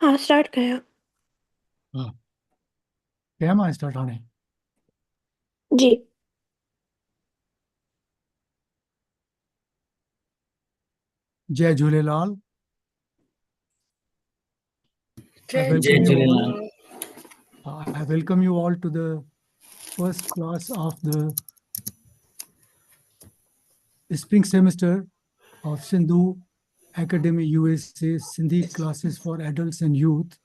हाँ स्टार्ट करें। हाँ, कैम स्टार्ट होने। जी। जय झूलेलाल. I जय welcome जय you all. Jhulelal. Jhulelal. I welcome you all to the first class of the spring semester of Sindhu Academy USA Sindhi classes for adults and youth,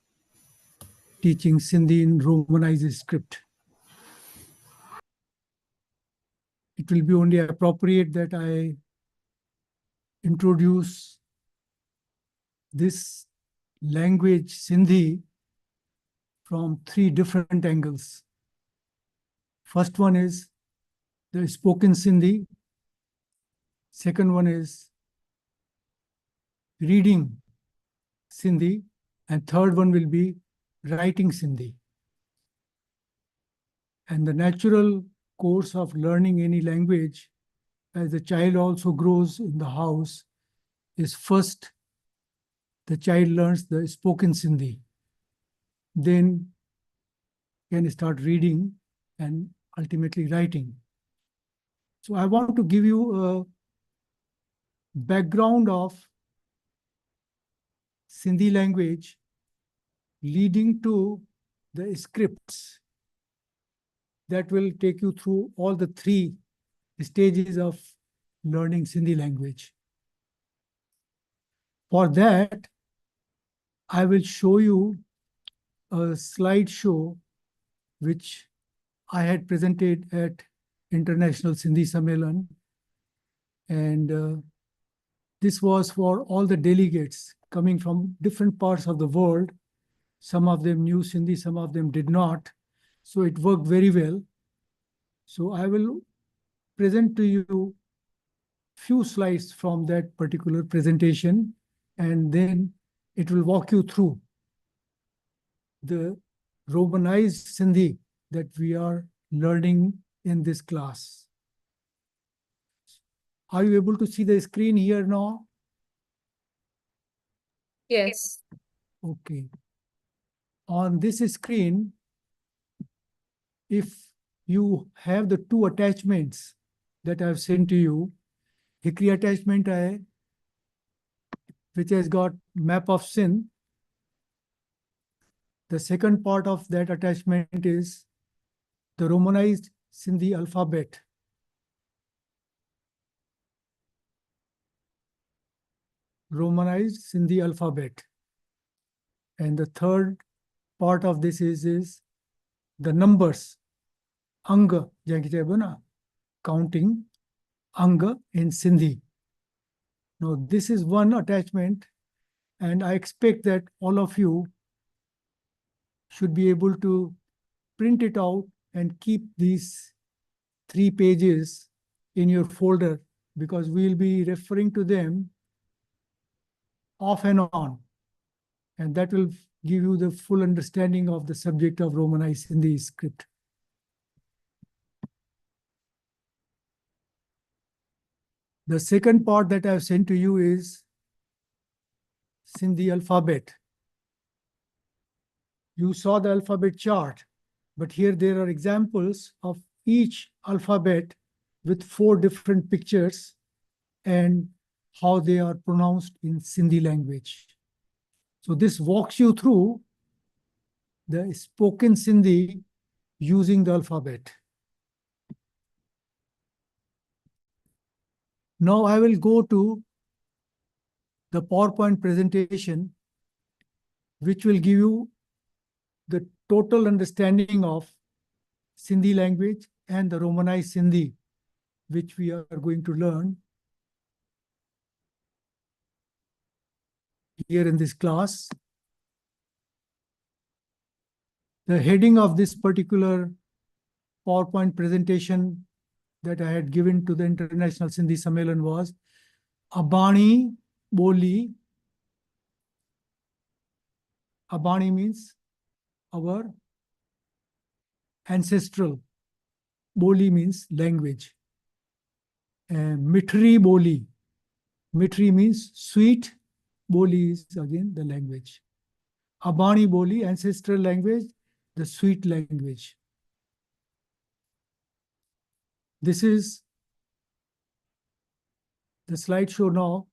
teaching Sindhi in Romanized script. It will be only appropriate that I introduce this language Sindhi from three different angles. First one is the spoken Sindhi. Second one is reading Sindhi, and third one will be writing Sindhi. And the natural course of learning any language as the child also grows in the house is first the child learns the spoken Sindhi, then can start reading and ultimately writing. So I want to give you a background of Sindhi language leading to the scripts that will take you through all the three stages of learning Sindhi language. For that, I will show you a slideshow which I had presented at International Sindhi Sammelan. And this was for all the delegates coming from different parts of the world. Some of them knew Sindhi, some of them did not. So it worked very well. So I will present to you few slides from that particular presentation, and then it will walk you through the Romanized Sindhi that we are learning in this class. Are you able to see the screen here now? Yes. Okay. On this screen, if you have the two attachments that I've sent to you, Hikri attachment hai, which has got map of Sindh. The second part of that attachment is the Romanized Sindhi alphabet. Romanized Sindhi alphabet. And the third part of this is the numbers, Anga, counting Anga in Sindhi. Now, this is one attachment, and I expect that all of you should be able to print it out and keep these 3 pages in your folder, because we'll be referring to them off and on. And that will give you the full understanding of the subject of Romanized Sindhi script. The second part that I've sent to you is Sindhi alphabet. You saw the alphabet chart, but here there are examples of each alphabet with 4 different pictures and how they are pronounced in Sindhi language. So this walks you through the spoken Sindhi using the alphabet. Now I will go to the PowerPoint presentation, which will give you the total understanding of Sindhi language and the Romanized Sindhi, which we are going to learn here in this class. The heading of this particular PowerPoint presentation that I had given to the International Sindhi Sammelan was Abani Boli. Abani means our ancestral. Boli means language. Mitri Boli. Mitri means sweet. Boli is again the language. Abani Boli, ancestral language, the sweet language. This is the slideshow now.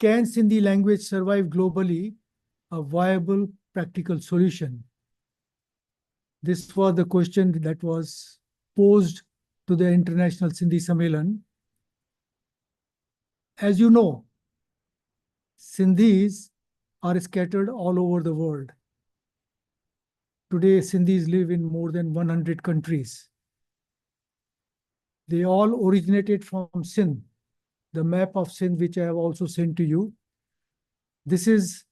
Can Sindhi language survive globally? A viable practical solution. This was the question that was posed to the International Sindhi Sammelan. As you know, Sindhis are scattered all over the world. Today, Sindhis live in more than 100 countries. They all originated from Sindh, the map of Sindh, which I have also sent to you. This is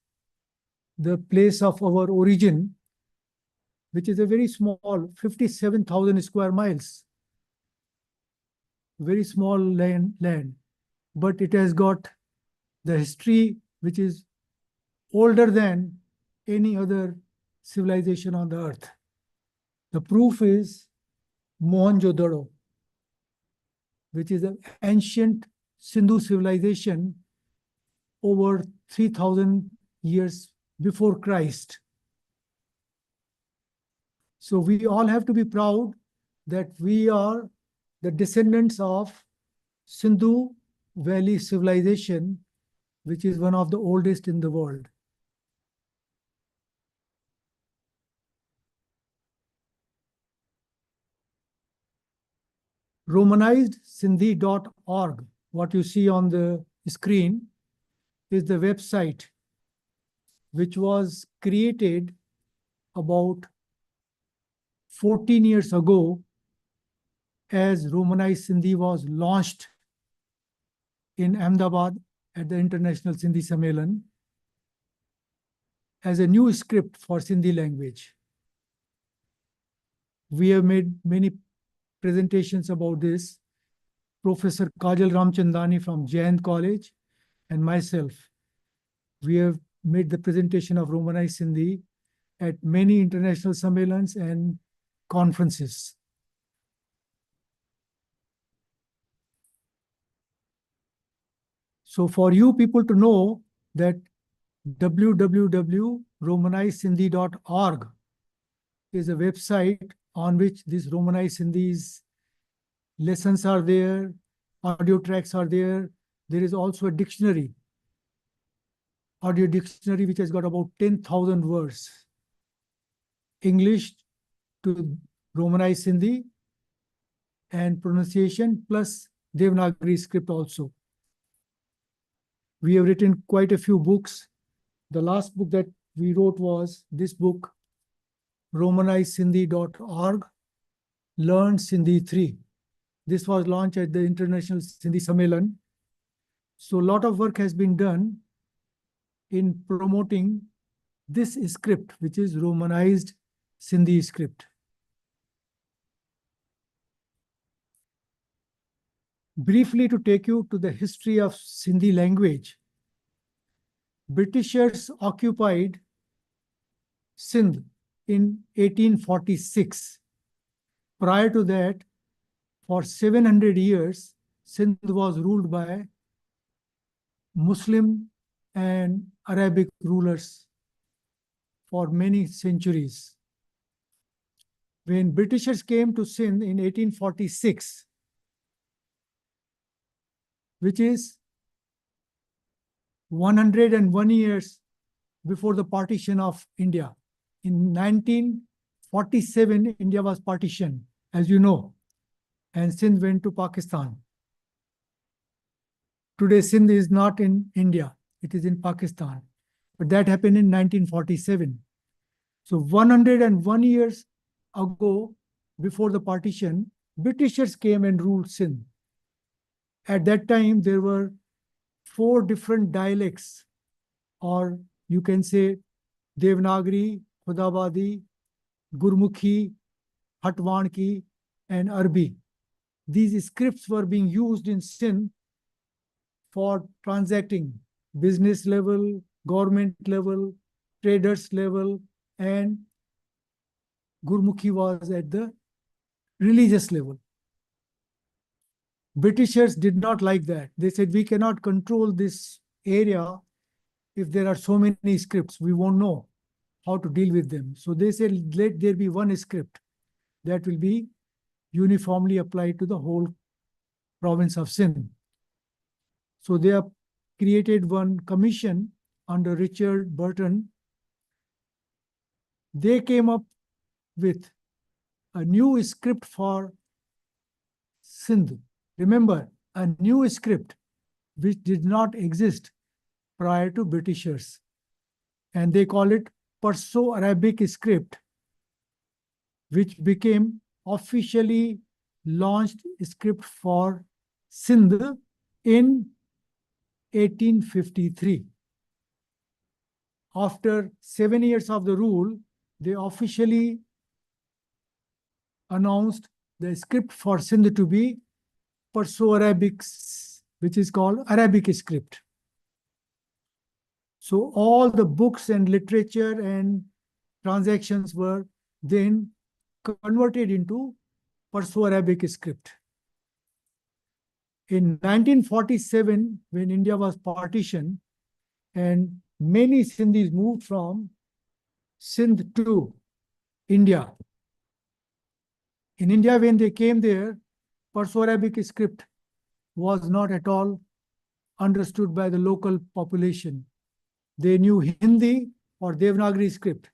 the place of our origin, which is a very small 57,000 square miles. Very small land, but it has got the history which is older than any other civilization on the earth. The proof is Mohenjo-daro, which is an ancient Sindhu civilization over 3,000 years before Christ. So we all have to be proud that we are the descendants of Sindhu Valley civilization, which is one of the oldest in the world. Romanized Sindhi.org, what you see on the screen, is the website which was created about 14 years ago as Romanized Sindhi was launched in Ahmedabad at the International Sindhi Sammelan as a new script for Sindhi language. We have made many presentations about this. Professor Kajal Ramchandani from Jain College and myself, we have made the presentation of Romanized Sindhi at many international sammelans and conferences. So for you people to know that www.romanizedSindhi.org is a website on which these Romanized Sindhis lessons are there, audio tracks are there. There is also a dictionary, audio dictionary, which has got about 10,000 words, English to Romanized Sindhi and pronunciation plus Devanagari script also. We have written quite a few books. The last book that we wrote was this book, RomanizedSindhi.org, Learn Sindhi 3. This was launched at the International Sindhi Sammelan. So a lot of work has been done in promoting this script, which is Romanized Sindhi script. Briefly, to take you to the history of Sindhi language, Britishers occupied Sindh in 1846. Prior to that, for 700 years, Sindh was ruled by Muslim and Arabic rulers for many centuries. When Britishers came to Sindh in 1846, which is 101 years before the partition of India. In 1947, India was partitioned, as you know, and Sindh went to Pakistan. Today, Sindh is not in India, it is in Pakistan. But that happened in 1947. So 101 years ago, before the partition, Britishers came and ruled Sindh. At that time, there were 4 different dialects, or you can say Devanagari, Khudabadi, Gurmukhi, Hatwanki, and Arabi. These scripts were being used in Sindh for transacting business level, government level, traders level, and Gurmukhi was at the religious level. Britishers did not like that. They said, we cannot control this area if there are so many scripts, we won't know. how to deal with them. So they said, let there be one script that will be uniformly applied to the whole province of Sindh. So they have created one commission under Richard Burton. They came up with a new script for Sindh. Remember, a new script which did not exist prior to Britishers. And they call it Perso-Arabic script, which became officially launched script for Sindh in 1853. After 7 years of the rule, they officially announced the script for Sindh to be Perso-Arabic, which is called Arabic script. So all the books and literature and transactions were then converted into Perso-Arabic script. In 1947, when India was partitioned and many Sindhis moved from Sindh to India. In India, when they came there, Perso-Arabic script was not at all understood by the local population. They knew Hindi or Devanagari script.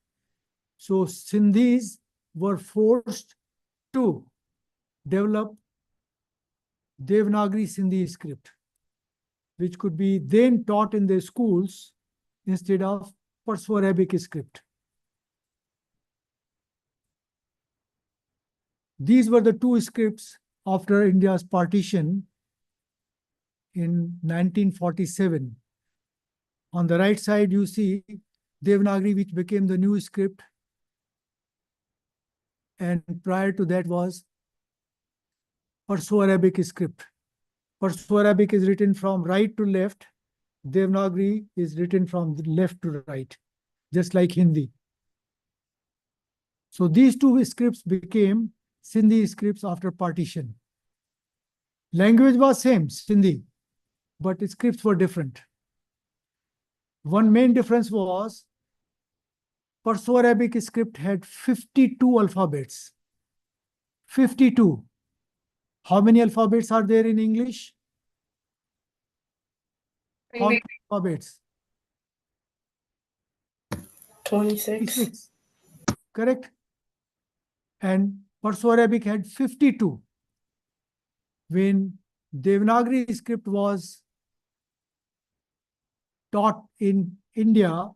So Sindhis were forced to develop Devanagari Sindhi script, which could be then taught in their schools instead of Perso-Arabic script. These were the two scripts after India's partition in 1947. On the right side, you see Devanagari, which became the new script. And prior to that was Perso-Arabic script. Perso-Arabic is written from right to left. Devanagari is written from left to right, just like Hindi. So these two scripts became Sindhi scripts after partition. Language was same, Sindhi, but scripts were different. One main difference was Perso-Arabic script had 52 alphabets. 52. How many alphabets are there in English? How many alphabets? 26. 26. Correct? And Perso-Arabic had 52. When Devanagari script was taught in India,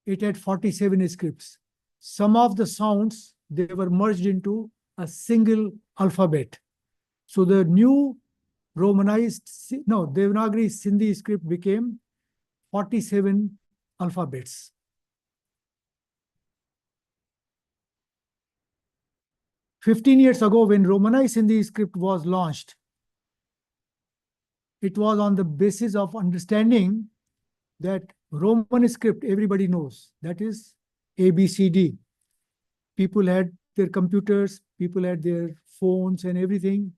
it had 47 scripts. Some of the sounds, they were merged into a single alphabet. So the new Romanized, no, Devanagari Sindhi script became 47 alphabets. "15 years ago, when Romanized Sindhi script was launched, it was on the basis of understanding that Roman script everybody knows, that is ABCD. People had their computers, people had their phones and everything,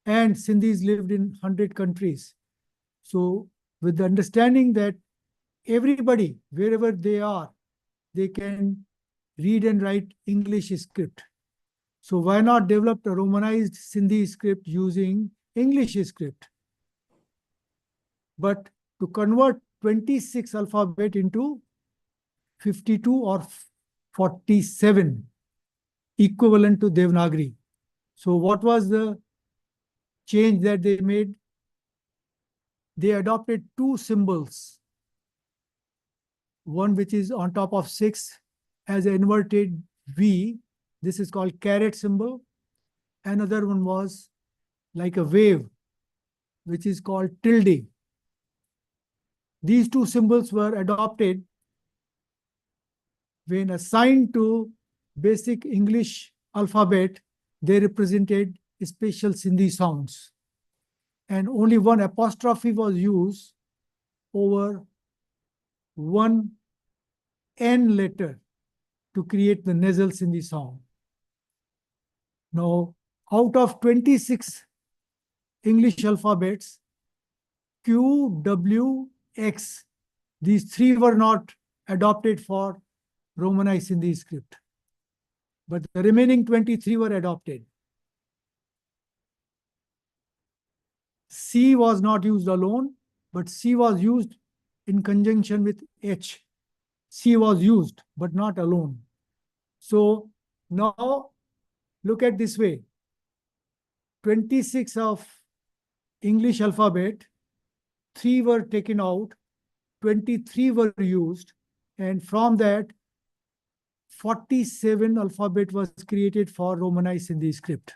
and Sindhis lived in 100 countries. So with the understanding that everybody, wherever they are, they can read and write English script. So why not develop a Romanized Sindhi script using English script? But to convert 26 alphabet into 52 or 47, equivalent to Devanagari. So what was the change that they made? They adopted two symbols. One which is on top of 6 as an inverted V. This is called caret symbol. Another one was like a wave, which is called tilde. These two symbols were adopted when assigned to basic English alphabet. They represented special Sindhi sounds. And only one apostrophe was used over one N letter to create the nasal Sindhi sound. Now, out of 26 English alphabets, Q, W, X, these three were not adopted for Romanized Sindhi script. But the remaining 23 were adopted. C was not used alone, but C was used in conjunction with H. C was used, but not alone. So now look at this way. 26 of English alphabet, 3 were taken out, 23 were used, and from that, 47 alphabet was created for Romanized Sindhi script.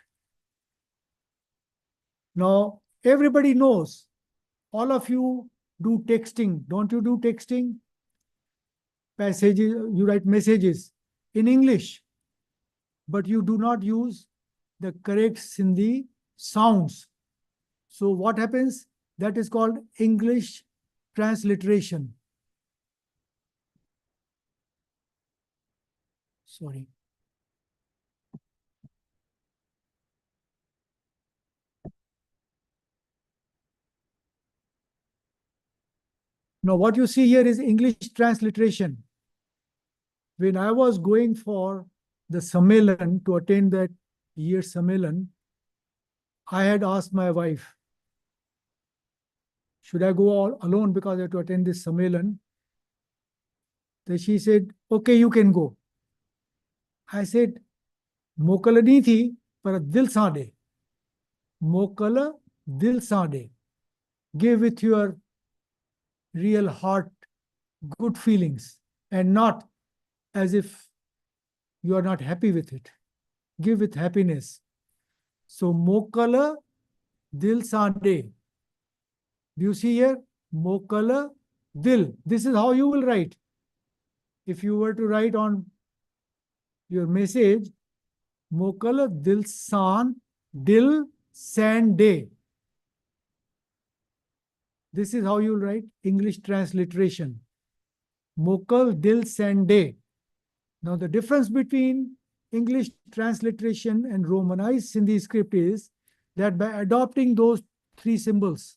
Now, everybody knows, all of you do texting. Don't you do texting? Passages, you write messages in English, but you do not use the correct Sindhi sounds. So what happens? That is called English transliteration. Sorry. Now, what you see here is English transliteration. When I was going for the Sammelan, to attend that year's Sammelan, I had asked my wife, should I go all alone because I have to attend this Sammelan? Then she said, okay, you can go. I said, Mokala nahi thi, par dil sa de. Mokala dil sa de. Give with your real heart, good feelings, and not as if you are not happy with it. Give with happiness. So, Mokala dil sa de. Do you see here? Mokala dil. This is how you will write. If you were to write on your message, Mokala dil san de. This is how you will write English transliteration. Mokal dil san de. Now the difference between English transliteration and Romanized Sindhi script is that by adopting those 3 symbols,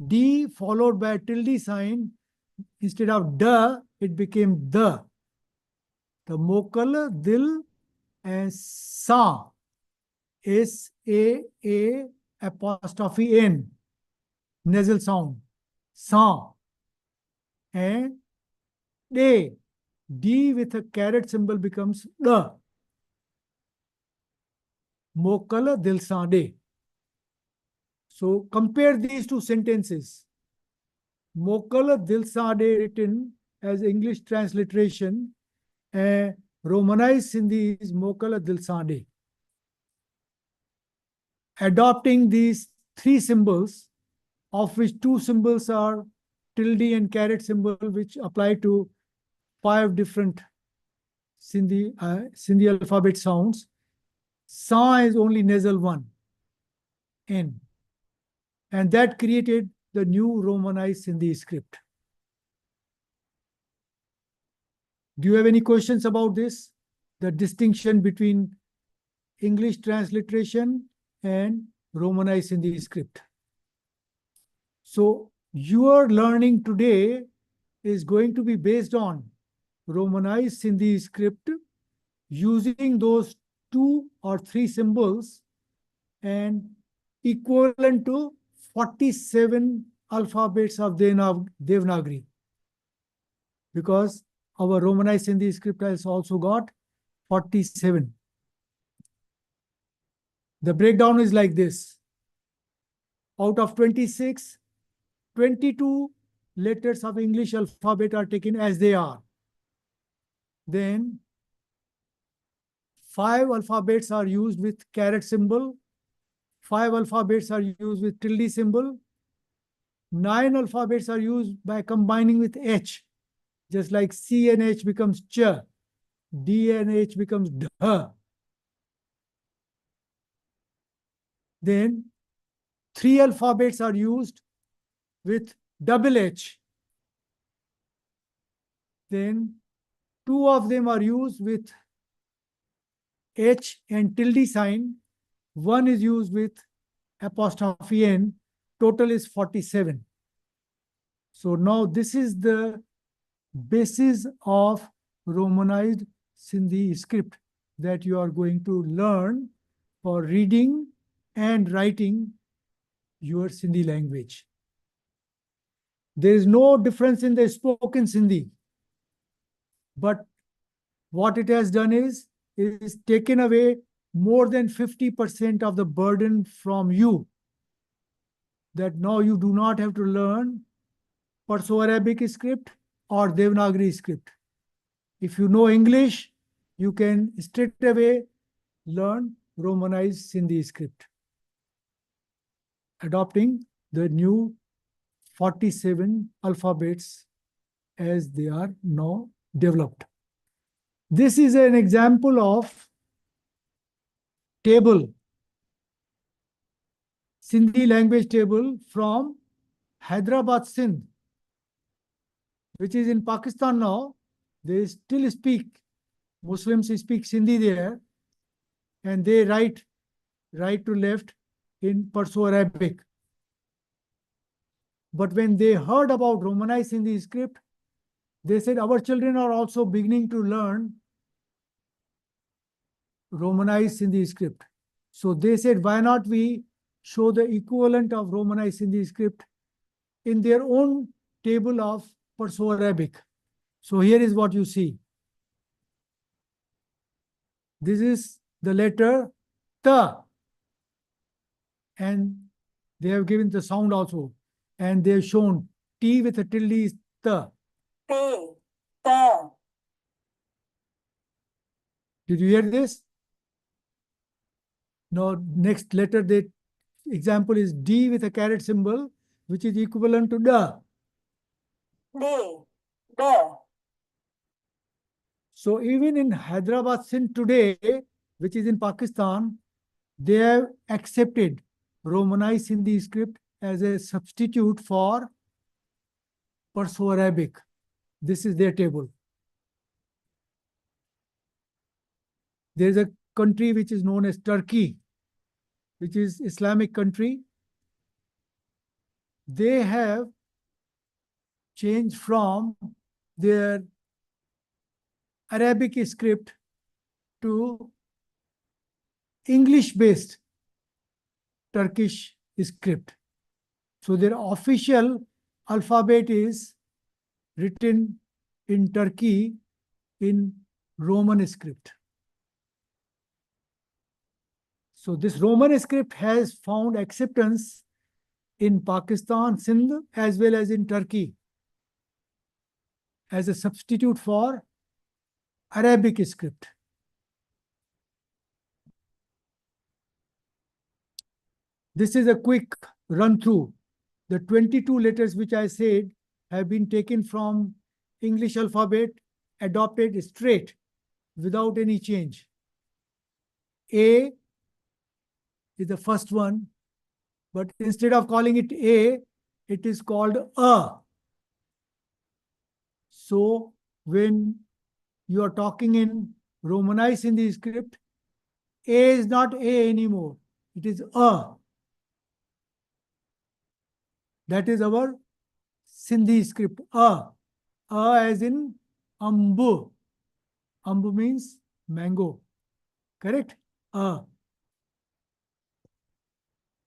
D followed by a tilde sign, instead of da, it became the. The Mokal, dil, and sa, S-A-A apostrophe N, nasal sound, sa, and de, D with a caret symbol becomes da. Mokal dil sa de. So compare these 2 sentences. Mokal dil sa de written as English transliteration, and Romanized Sindhi is Mokal dil sa de. Adopting these 3 symbols, of which 2 symbols are tilde and caret symbol, which apply to 5 different Sindhi alphabet sounds. Sa is only nasal one, N. And that created the new Romanized Sindhi script. Do you have any questions about this? The distinction between English transliteration and Romanized Sindhi script. So your learning today is going to be based on Romanized Sindhi script using those 2 or 3 symbols and equivalent to 47 alphabets of Devanagari. Because our Romanized Sindhi script has also got 47. The breakdown is like this. Out of 26, 22 letters of English alphabet are taken as they are. Then 5 alphabets are used with caret symbol. 5 alphabets are used with tilde symbol. 9 alphabets are used by combining with H. Just like C and H becomes ch, D and H becomes d. Then 3 alphabets are used with double H. Then 2 of them are used with H and tilde sign. 1 is used with apostrophe N. Total is 47. So now this is the basis of Romanized Sindhi script that you are going to learn for reading and writing your Sindhi language. There is no difference in the spoken Sindhi, but what it has done is taken away more than 50% of the burden from you, that now you do not have to learn Perso-Arabic script or Devanagari script. If you know English, you can straight away learn Romanized Sindhi script, adopting the new 47 alphabets as they are now developed. This is an example of table, Sindhi language table from Hyderabad, Sindh, which is in Pakistan now. They still speak, Muslims speak Sindhi there, and they write right to left in Perso-Arabic. But when they heard about Romanized Sindhi script, they said, our children are also beginning to learn Romanized Sindhi script. So they said, why not we show the equivalent of Romanized Sindhi script in their own table of Perso-Arabic. So here is what you see. This is the letter ta, and they have given the sound also, and they have shown T with a tilde is ta. T, ta. Did you hear this? Now, next letter, the example is D with a caret symbol, which is equivalent to da. D, da. So even in Hyderabad, Sindh today, which is in Pakistan, they have accepted Romanized Sindhi script as a substitute for Perso-Arabic. This is their table. There is a country which is known as Turkey, which is Islamic country. They have changed from their Arabic script to English-based Turkish script. So their official alphabet is written in Turkey in Roman script. So this Roman script has found acceptance in Pakistan, Sindh, as well as in Turkey as a substitute for Arabic script. This is a quick run through. The 22 letters which I said have been taken from English alphabet, adopted straight without any change. A is the first one, but instead of calling it A, it is called A. So when you are talking in Romanized Sindhi script, A is not A anymore. It is A. That is our Sindhi script. A. A as in Ambu. Ambu means mango. Correct? A.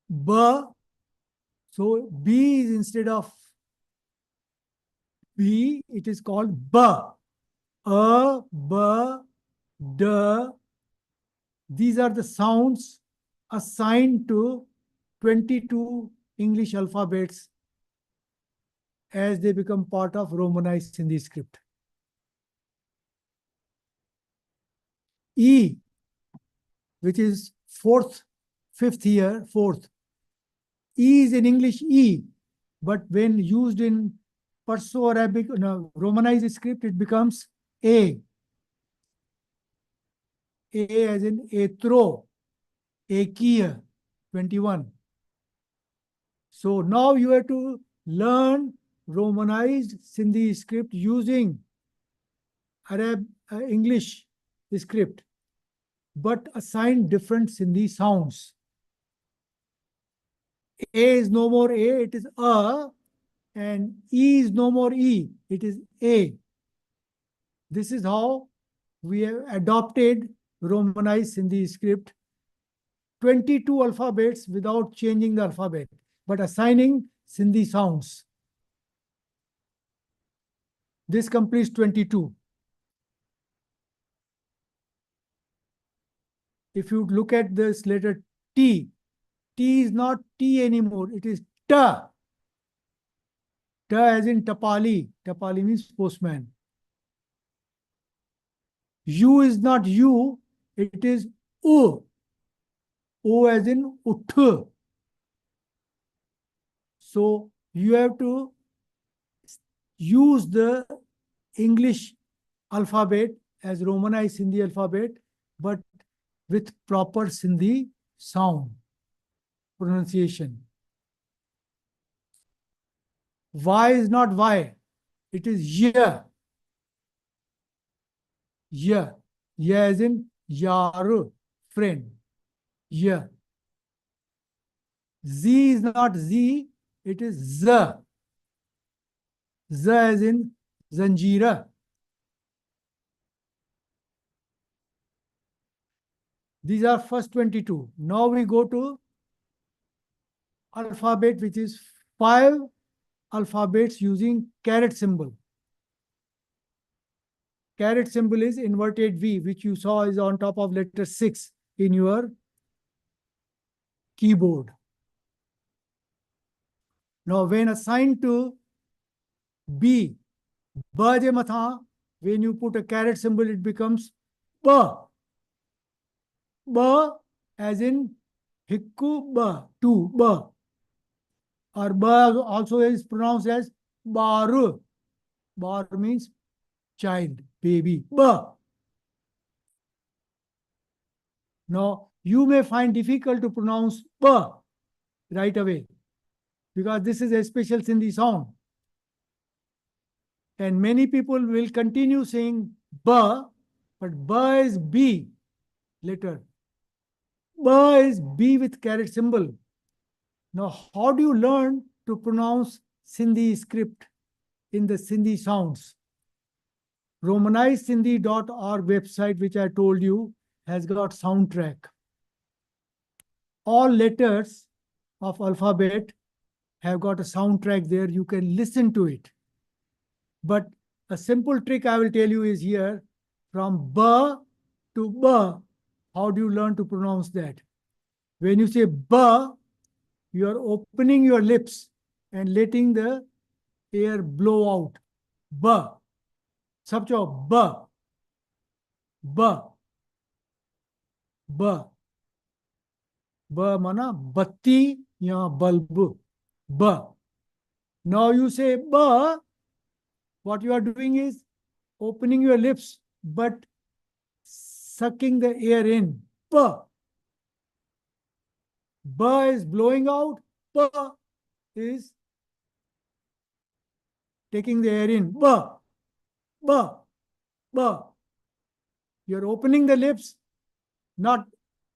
B. So B is instead of B, it is called B. A, B, D. These are the sounds assigned to 22 English alphabets as they become part of Romanized Sindhi script. E, which is fifth here, fourth. E is in English E, but when used in Perso-Arabic, no, Romanized script, it becomes A. A as in Etro, Ekia, 21. So now you have to learn Romanized Sindhi script using English script, but assign different Sindhi sounds. A is no more A, it is A, and E is no more E, it is A. This is how we have adopted Romanized Sindhi script, 22 alphabets without changing the alphabet, but assigning Sindhi sounds. This completes 22. If you look at this letter T, T is not T anymore, it is Ta. Ta as in Tapali. Tapali means postman. U is not U, it is U. O as in Uth. So you have to use the English alphabet as Romanized Sindhi alphabet, but with proper Sindhi sound pronunciation. Y is not Y, it is Y. Y. Y as in Yar, friend. Y. Z is not Z, it is Z. Z as in Zanjira. These are first 22. Now we go to alphabet, which is 5 alphabets using caret symbol. Caret symbol is inverted V, which you saw is on top of letter 6 in your keyboard. Now, when assigned to B, ba je matha, when you put a caret symbol, it becomes ba. Ba as in hikku ba, two, ba. Or ba also is pronounced as baru. Bar means child, baby. Ba. Now, you may find difficult to pronounce ba right away because this is a special Sindhi sound. And many people will continue saying ba, but ba is B letter. Ba is B with caret symbol. Now, how do you learn to pronounce Sindhi script in the Sindhi sounds? RomanizedSindhi.org website, which I told you, has got soundtrack. All letters of alphabet have got a soundtrack there. You can listen to it. But a simple trick I will tell you is here, from ba to ba, how do you learn to pronounce that? When you say ba, you are opening your lips and letting the air blow out. Ba. Sabcho, ba. Ba. Ba. Ba mana batti ya bulb. Ba. Now you say ba, what you are doing is opening your lips but sucking the air in. Ba. Ba is blowing out. Ba is taking the air in. Ba. Ba. Ba. You're opening the lips, not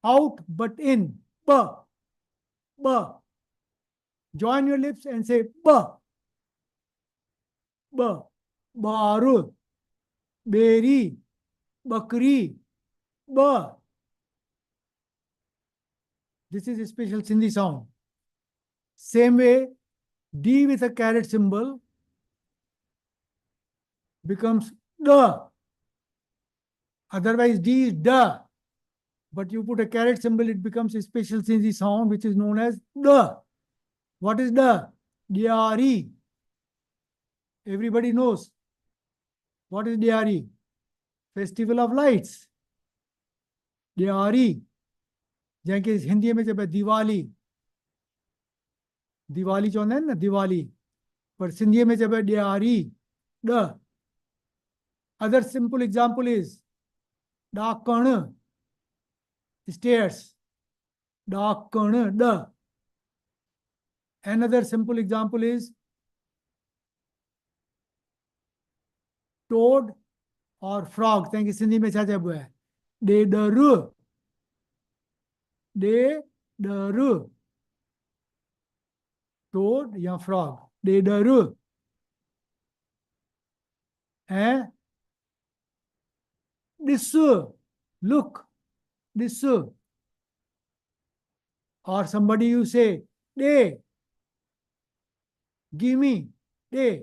out but in. Ba. Ba. Join your lips and say ba. Ba. Baru. Beri. Bakri. Ba. This is a special Sindhi sound. Same way, D with a caret symbol becomes da. Otherwise, D is da. But you put a caret symbol, it becomes a special Sindhi sound which is known as da. What is da? Diari. Everybody knows. What is Diari? Festival of Lights. Diari. जैसे हिंदी में जब दिवाली दिवाली चवंदा आहिनि न दिवाली पर सिंधीअ में चइबो आहे ॾियारी ॾ अदर सिंपल एग्जाम्पल इज ॾाकण stairs ॾाकण ॾ another simple example is toad or frog तंहिंखे सिंधी में छा चइबो आहे ॾेॾर ॾेॾर toad या frog ॾेॾर ऐं This, look, this. Or somebody you say, de, give me, de,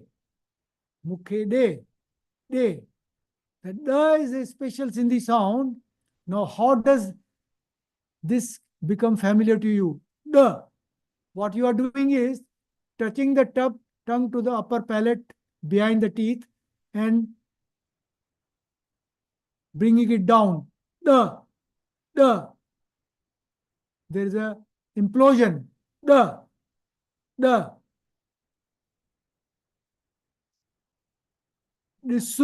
mukhe de, de. The da is a special Sindhi sound. Now, how does this become familiar to you? The. What you are doing is touching the tongue to the upper palate behind the teeth and bringing it down. The. There is a implosion. The. This.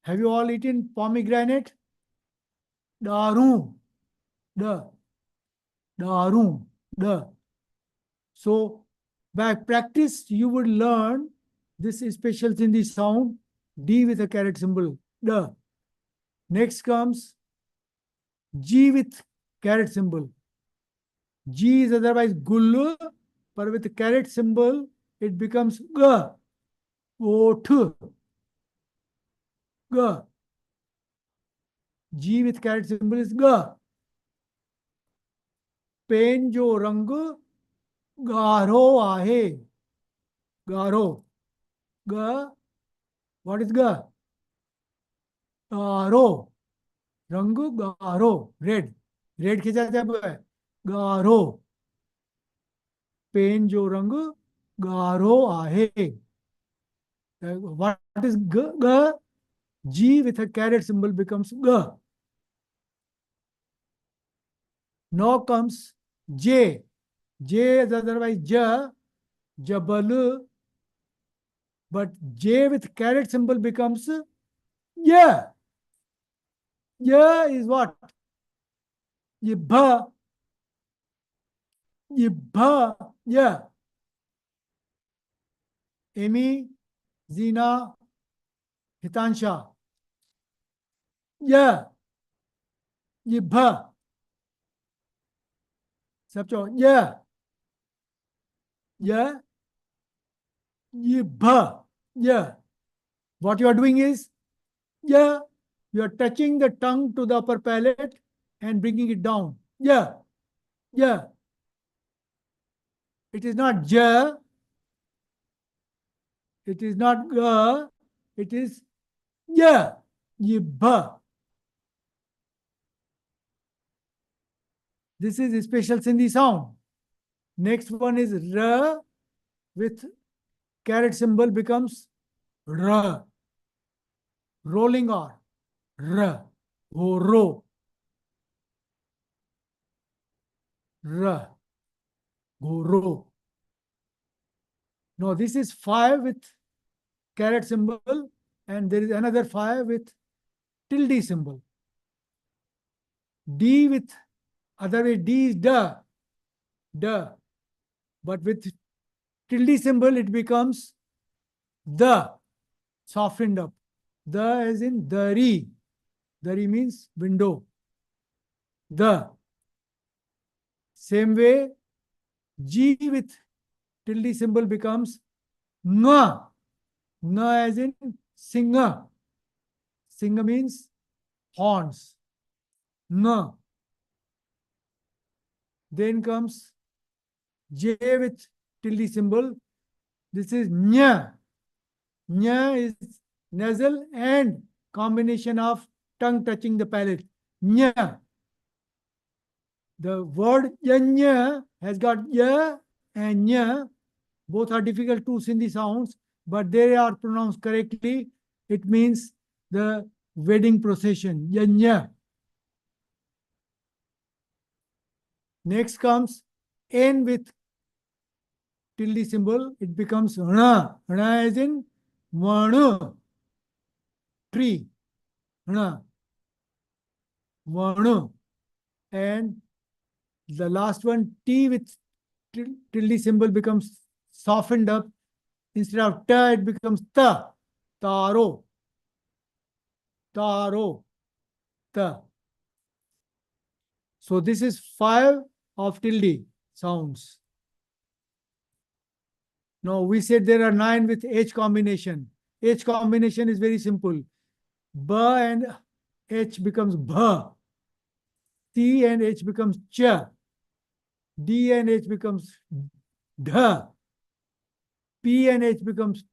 Have you all eaten pomegranate? Daru. The. Daru. The. So, by practice, you would learn this special Sindhi sound, D with a caret symbol, the. Next comes G with caret symbol. G is otherwise gullu, but with the caret symbol, it becomes G. Oth. G. G with caret symbol is G. Pen जो रंग गाढ़ो आहे. गाढ़ो. G. What is G? गाढ़ो. रंग गाढ़ो. Red. Red खींचा जब है गाढ़ो. Pen जो रंग गाढ़ो आहे. What is G? G? G with a caret symbol becomes G. Now comes J. J is otherwise J, Jabal, but J with caret symbol becomes Yeah. Yeah is what? Yibha. Yibha. Yeah. Amy, Zina, Hitansha. Yeah. Yibha. Sabcho. Yeah. Yeah. Yibha. Yeah. What you are doing is, yeah, you are touching the tongue to the upper palate and bringing it down. Yeah. Yeah. It is not ja, it is not ga, it is ya, yibba. This is a special Sindhi sound. Next one is ra with caret symbol becomes ra. Rolling R. Ra. Ho ro. Ra. Go ro. Now this is 5 with caret symbol and there is another 5 with tilde symbol. D with other way D is da. Da. But with tilde symbol it becomes the, softened up. The as in dari. Dari means window. The. Same way, G with tilde symbol becomes nga. Nga as in singa. Singa means horns. Nga. Then comes J with tilde symbol. This is nya. Nya is nasal and combination of tongue touching the palate. Nya. The word yanya has got ya and nya. Both are difficult to Sindhi sounds, but they are pronounced correctly. It means the wedding procession. Yanya. Next comes N with tilde symbol. It becomes Rana. Rana as in Vana. Tree. Rana. Vana. And the last one, T with tilde symbol becomes softened up. Instead of ta, it becomes ta. Taro. Taro. Ta. So this is 5 of tilde sounds. Now we said there are 9 with H combination. H combination is very simple. B and H becomes bh. C and H becomes ch. D and H becomes dh. P and H becomes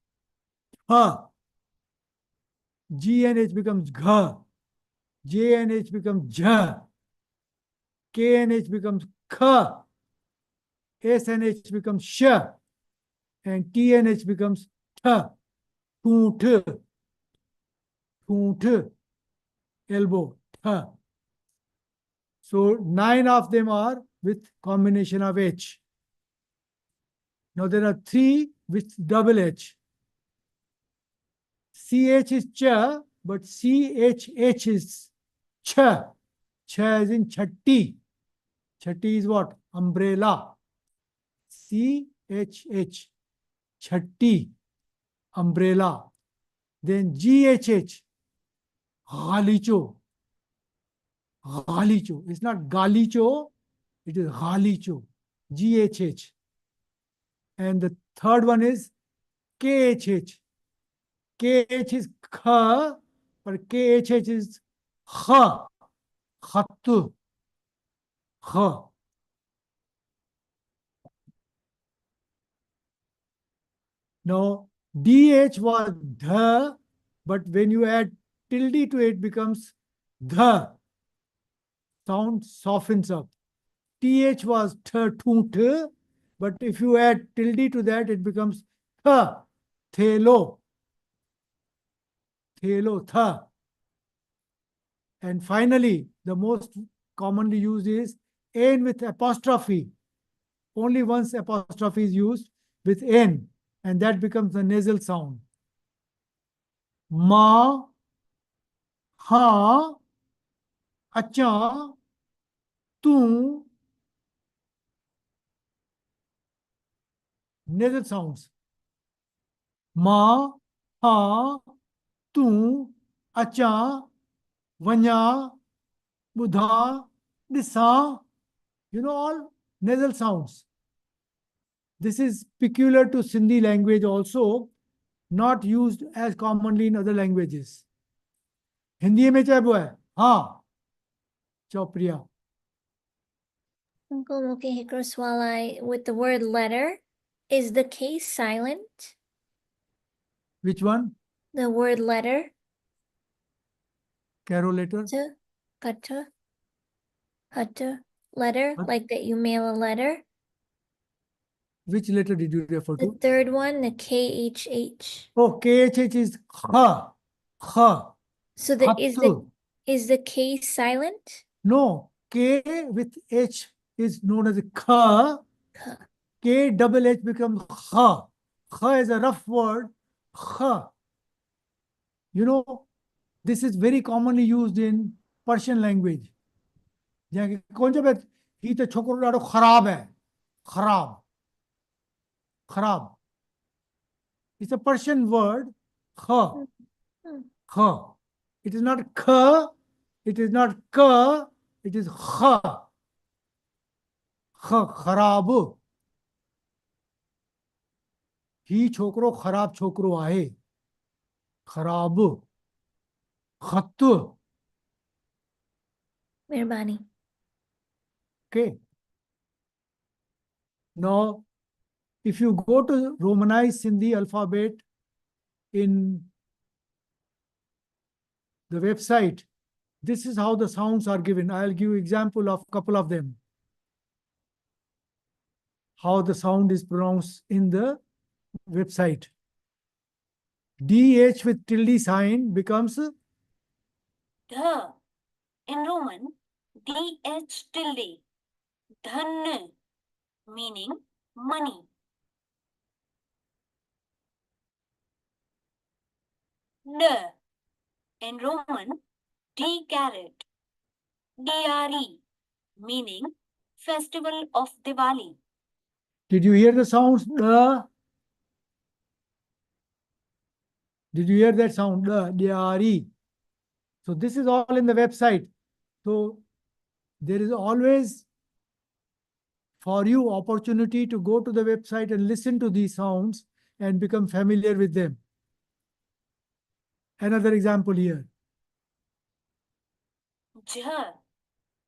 ph. G and H becomes gh. J and H becomes jh. K and H becomes kh. S and H becomes sh. And T and H becomes th. Thoonth. Thoonth. Elbow. Th. So 9 of them are with combination of H. Now there are 3 with double H. CH is cha, but CHH is cha. Cha is in chatti. Chatti is what? Umbrella. CHH. Chatti. Umbrella. Then GHH. Galicho. Galicho. It's not Galicho, it is Galicho. GHH. And the third one is KHH. KH is kha, but KHH is kha. Khattu. Kha. Now, DH was dha, but when you add tilde to it, becomes dha. Sound softens up. TH was th, but if you add tilde to that, it becomes tha, thelo, thelo, tha. And finally, the most commonly used is N with apostrophe. Only once apostrophe is used with N, and that becomes the nasal sound. Ma, ha, acha, tu, nasal sounds. Ma, ha, tu, acha, vanya, buddha, disa, all nasal sounds. This is peculiar to Sindhi language also, not used as commonly in other languages. Hindi में चाहे वो है हाँ चौप्रिया Uncle Muki Hikroswalai, with the word letter, is the K silent? which one The word letter? Carol letter T, kata, hata, letter, What? like that you mail a letter. which letter did you refer The to third one, the KHH. oh KHH is kha kha So Hattu. is the K silent? No, K with H is known as a kha. Ka. K double H becomes kha. Kha is a rough word. Kha. This is very commonly used in Persian language. कौन सा बात ही तो छोकरो डारो खराब है खराब खराब it's a Persian word kha Hmm. kha it is not kha it is not ka it is kha kha खराब ही छोकरो खराब छोकरो आहे खराब खत Mirbani. okay now if you go to Romanized Sindhi alphabet in the website, this is how the sounds are given. I'll give you example of a couple of them. How the sound is pronounced in the website. DH with tilde sign becomes Dha. In Roman, DH tilde. Dhan, meaning money. N. In Roman, D caret. DRE, meaning festival of Diwali. Did you hear the sounds? Did you hear that sound? DRE. So this is all in the website. So there is always for you opportunity to go to the website and listen to these sounds and become familiar with them. Another example here. Jh.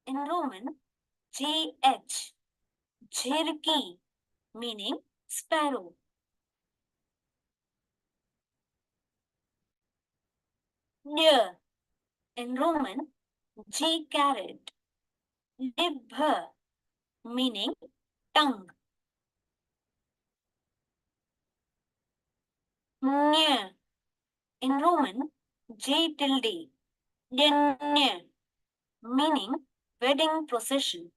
In Roman, JH. Jhirki, meaning sparrow. Nya. In Roman, J caret. Libh, meaning tongue. Nya. In Roman, J tilde. Nya, meaning wedding procession.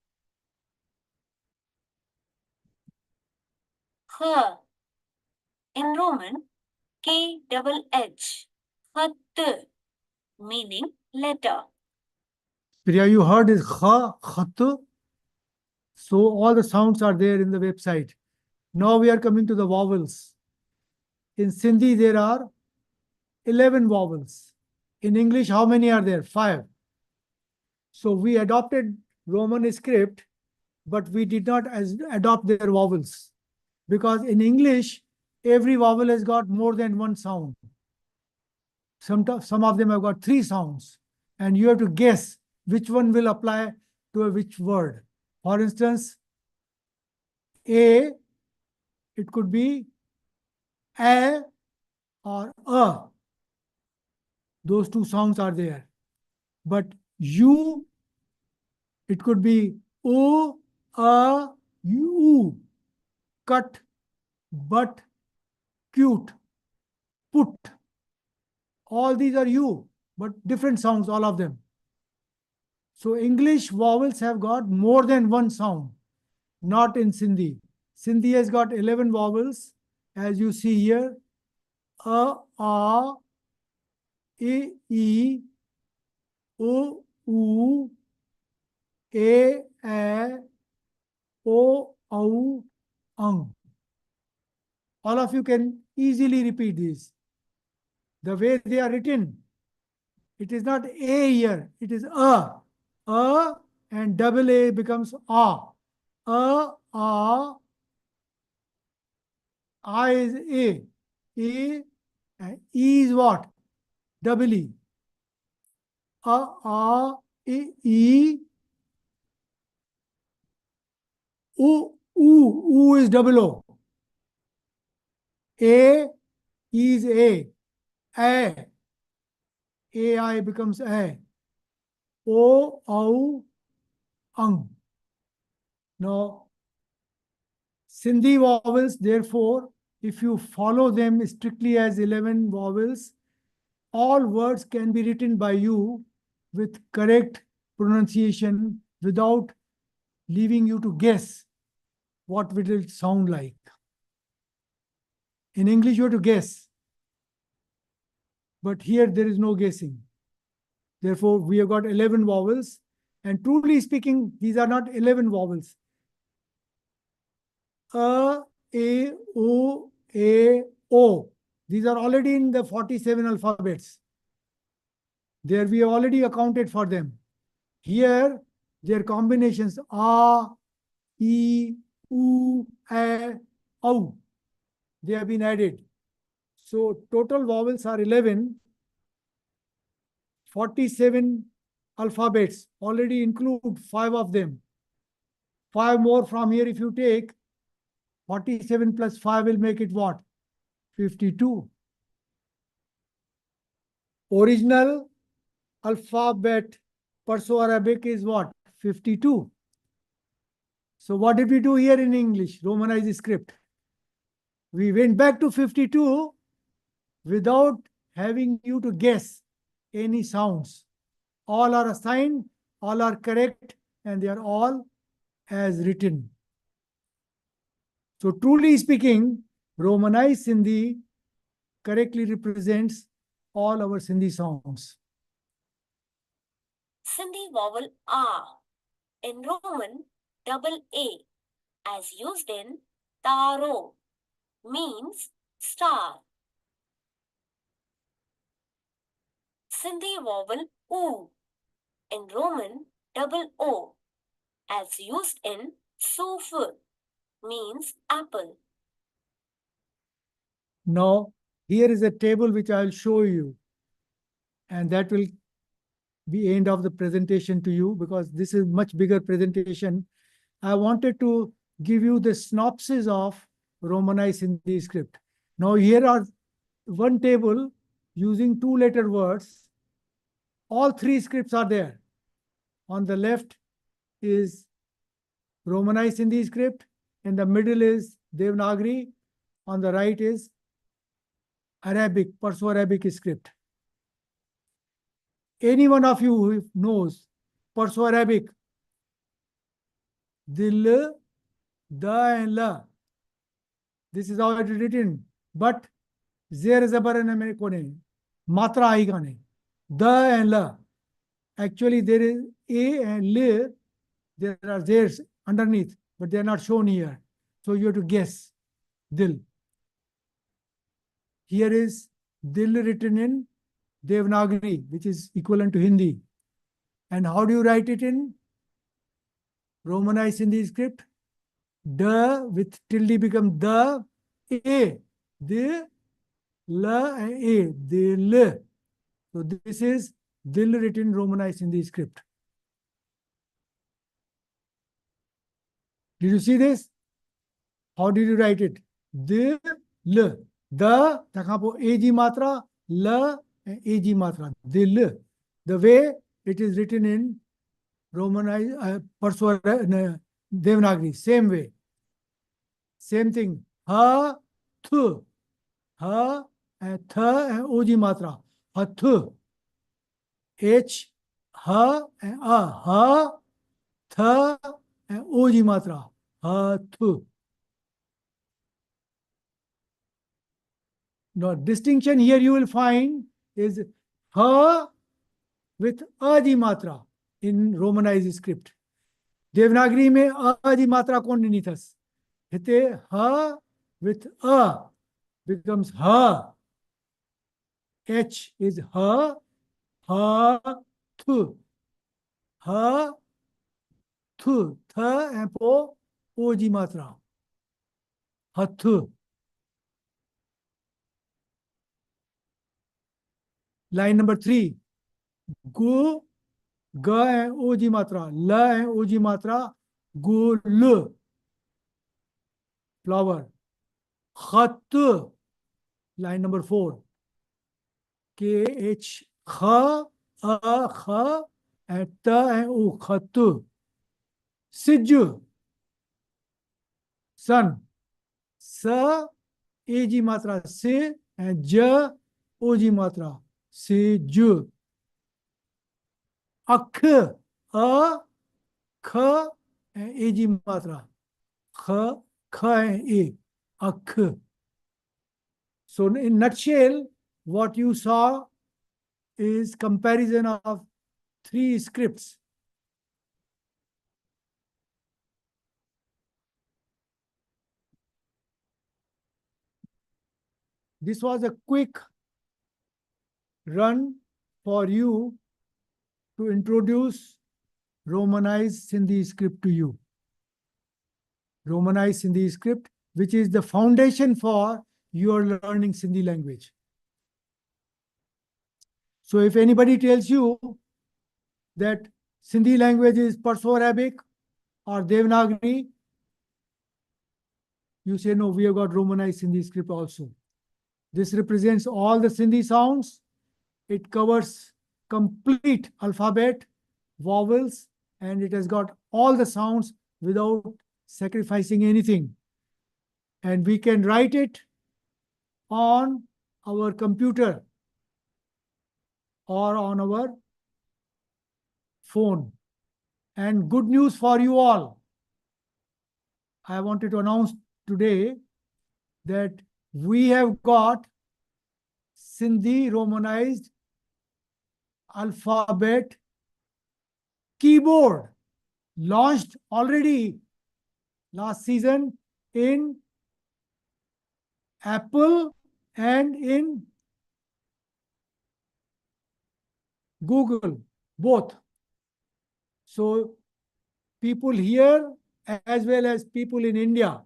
H. In Roman, K double H. Khat, meaning letter. Priya, you heard is kha, khat. So all the sounds are there in the website. Now we are coming to the vowels. In Sindhi, there are 11 vowels. In English, how many are there? 5. So we adopted Roman script, but we did not adopt their vowels. Because in English, every vowel has got more than one sound. Some of them have got 3 sounds. And you have to guess which one will apply to which word. For instance, A, it could be A or A. Those 2 sounds are there. But U, it could be O, A, U. Cut, but, cute, put. All these are U, but different sounds, all of them. So English vowels have got more than one sound, not in Sindhi. Sindhi has got 11 vowels, as you see here. A, E, O, U, A, O, Ang. All of you can easily repeat these. The way they are written, it is not A here, it is A. A and double A becomes A. I is A. A and E is what? Double E. E. U is double O. A is A. AI becomes A. Ang. Now, Sindhi vowels, therefore, if you follow them strictly as 11 vowels, all words can be written by you with correct pronunciation without leaving you to guess what will it sound like. In English, you have to guess. But here, there is no guessing. Therefore, we have got 11 vowels. And truly speaking, these are not 11 vowels. A, O, A, O. These are already in the 47 alphabets. There we have already accounted for them. Here, their combinations A, E, U, A, O. They have been added. So total vowels are 11. 47 alphabets already include 5 of them. 5 more from here if you take, 47 plus 5 will make it what? 52. Original alphabet Perso-Arabic is what? 52. So what did we do here in English? Romanized script. We went back to 52 without having you to guess any sounds. All are assigned, all are correct, and they are all as written. So truly speaking, Romanized Sindhi correctly represents all our Sindhi sounds. Sindhi vowel A. In Roman, double A, as used in taro, means star. Sindhi vowel U. In Roman, double O, as used in suf, means apple. Now, here is a table which I will show you, and that will the end of the presentation to you because this is much bigger presentation. I wanted to give you the synopsis of Romanized Hindi script. Now here are one table using two-letter words. All three scripts are there. On the left is Romanized Hindi script. In the middle is Devanagari. On the right is Arabic, Perso-Arabic script. Any one of you who knows Perso-Arabic, Dil, Da and La. This is how it is written. But Zer Zabar and Amerikone. Matra Aigane. Da and La. Actually, there is A and L. There are Zers underneath, but they are not shown here. So you have to guess. Dil. Here is Dil written in Devanagari, which is equivalent to Hindi. And how do you write it in Romanized Hindi script? The with tilde become the, A, the, la, and A, the, l. So this is Dil written Romanized Hindi script. Did you see this? How did you write it? The, l. The, takapo ag matra, la, and ag matra. Dil. The way it is written in Romanized, Devanagari, same way. Same thing. Ha, thu. Ha, and tha, and og matra. Hathu. H, ha, and a. Ha, tha, and og matra. Hathu. Now, distinction here you will find is ha with aji matra in Romanized script. Devanagari mein aji matra kon nahi thas. Hite ha with a becomes ha. H is ha, ha, thu. Ha, thu. Tha and po, oji matra. Hathu. Line number 3. Gu, ga and oji matra. La and oji matra. Gu, lu. Flower. Khat. Line number 4. KH, kha, a, kha, and ta and u. Khat. Siju. Sun. Sa, ag matra. Se, and ja, oji matra. Se, ju. Akh, a, kha, and ag matra. Kha, kha, and a. Akh. So in nutshell, what you saw is comparison of three scripts. This was a quick run for you to introduce Romanized Sindhi script to you. Romanized Sindhi script, which is the foundation for your learning Sindhi language. So if anybody tells you that Sindhi language is Perso-Arabic or Devanagari, you say, no, we have got Romanized Sindhi script also. This represents all the Sindhi sounds. It covers complete alphabet, vowels, and it has got all the sounds without sacrificing anything. And we can write it on our computer or on our phone. And good news for you all. I wanted to announce today that we have got Sindhi Romanized alphabet keyboard launched already last season in Apple and in Google, both. So people here as well as people in India,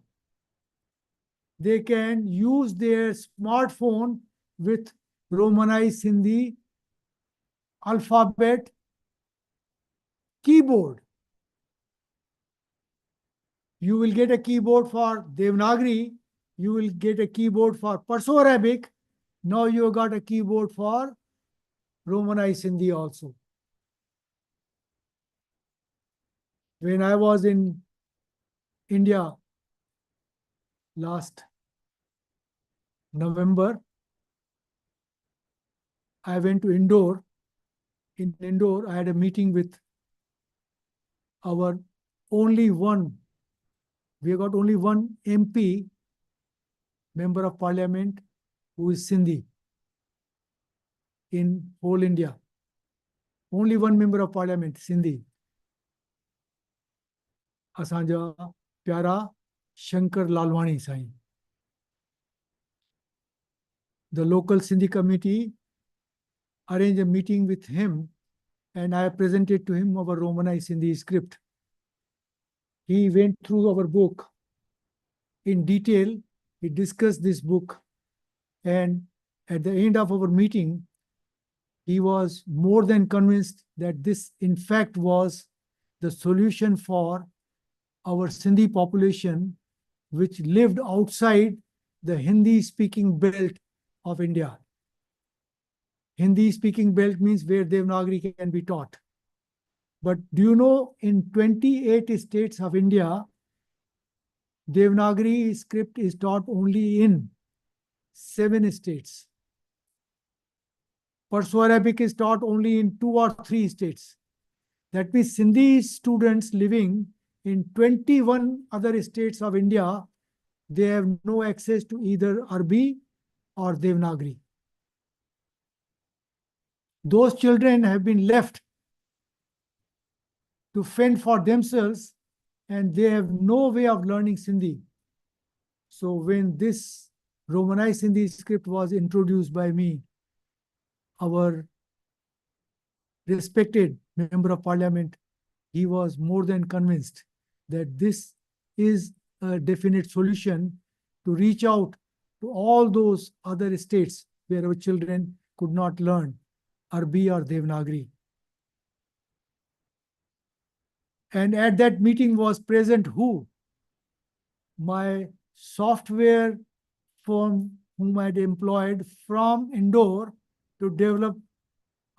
they can use their smartphone with Romanized Sindhi alphabet keyboard. You will get a keyboard for Devanagari. You will get a keyboard for Perso-Arabic. Now you got a keyboard for Romanized Sindhi also. When I was in India last November, I went to Indore. In Indore, I had a meeting with our only one, we got only one MP, Member of Parliament, who is Sindhi in whole India. Only one Member of Parliament, Sindhi. Asanja Pyara Shankar Lalwani Sai. The local Sindhi committee arranged a meeting with him, and I presented to him our Romanized Sindhi script. He went through our book in detail. He discussed this book, and at the end of our meeting, he was more than convinced that this, in fact, was the solution for our Sindhi population, which lived outside the Hindi-speaking belt of India. Hindi-speaking belt means where Devanagari can be taught. But do you know, in 28 states of India, Devanagari script is taught only in 7 states. Perso-Arabic is taught only in 2 or 3 states. That means Sindhi students living in 21 other states of India, they have no access to either Arabic or Devanagari. Those children have been left to fend for themselves, and they have no way of learning Sindhi. So when this Romanized Sindhi script was introduced by me, our respected Member of Parliament, he was more than convinced that this is a definite solution to reach out to all those other states where our children could not learn Arabic or Devanagari. And at that meeting was present who? My software firm whom I had employed from Indore to develop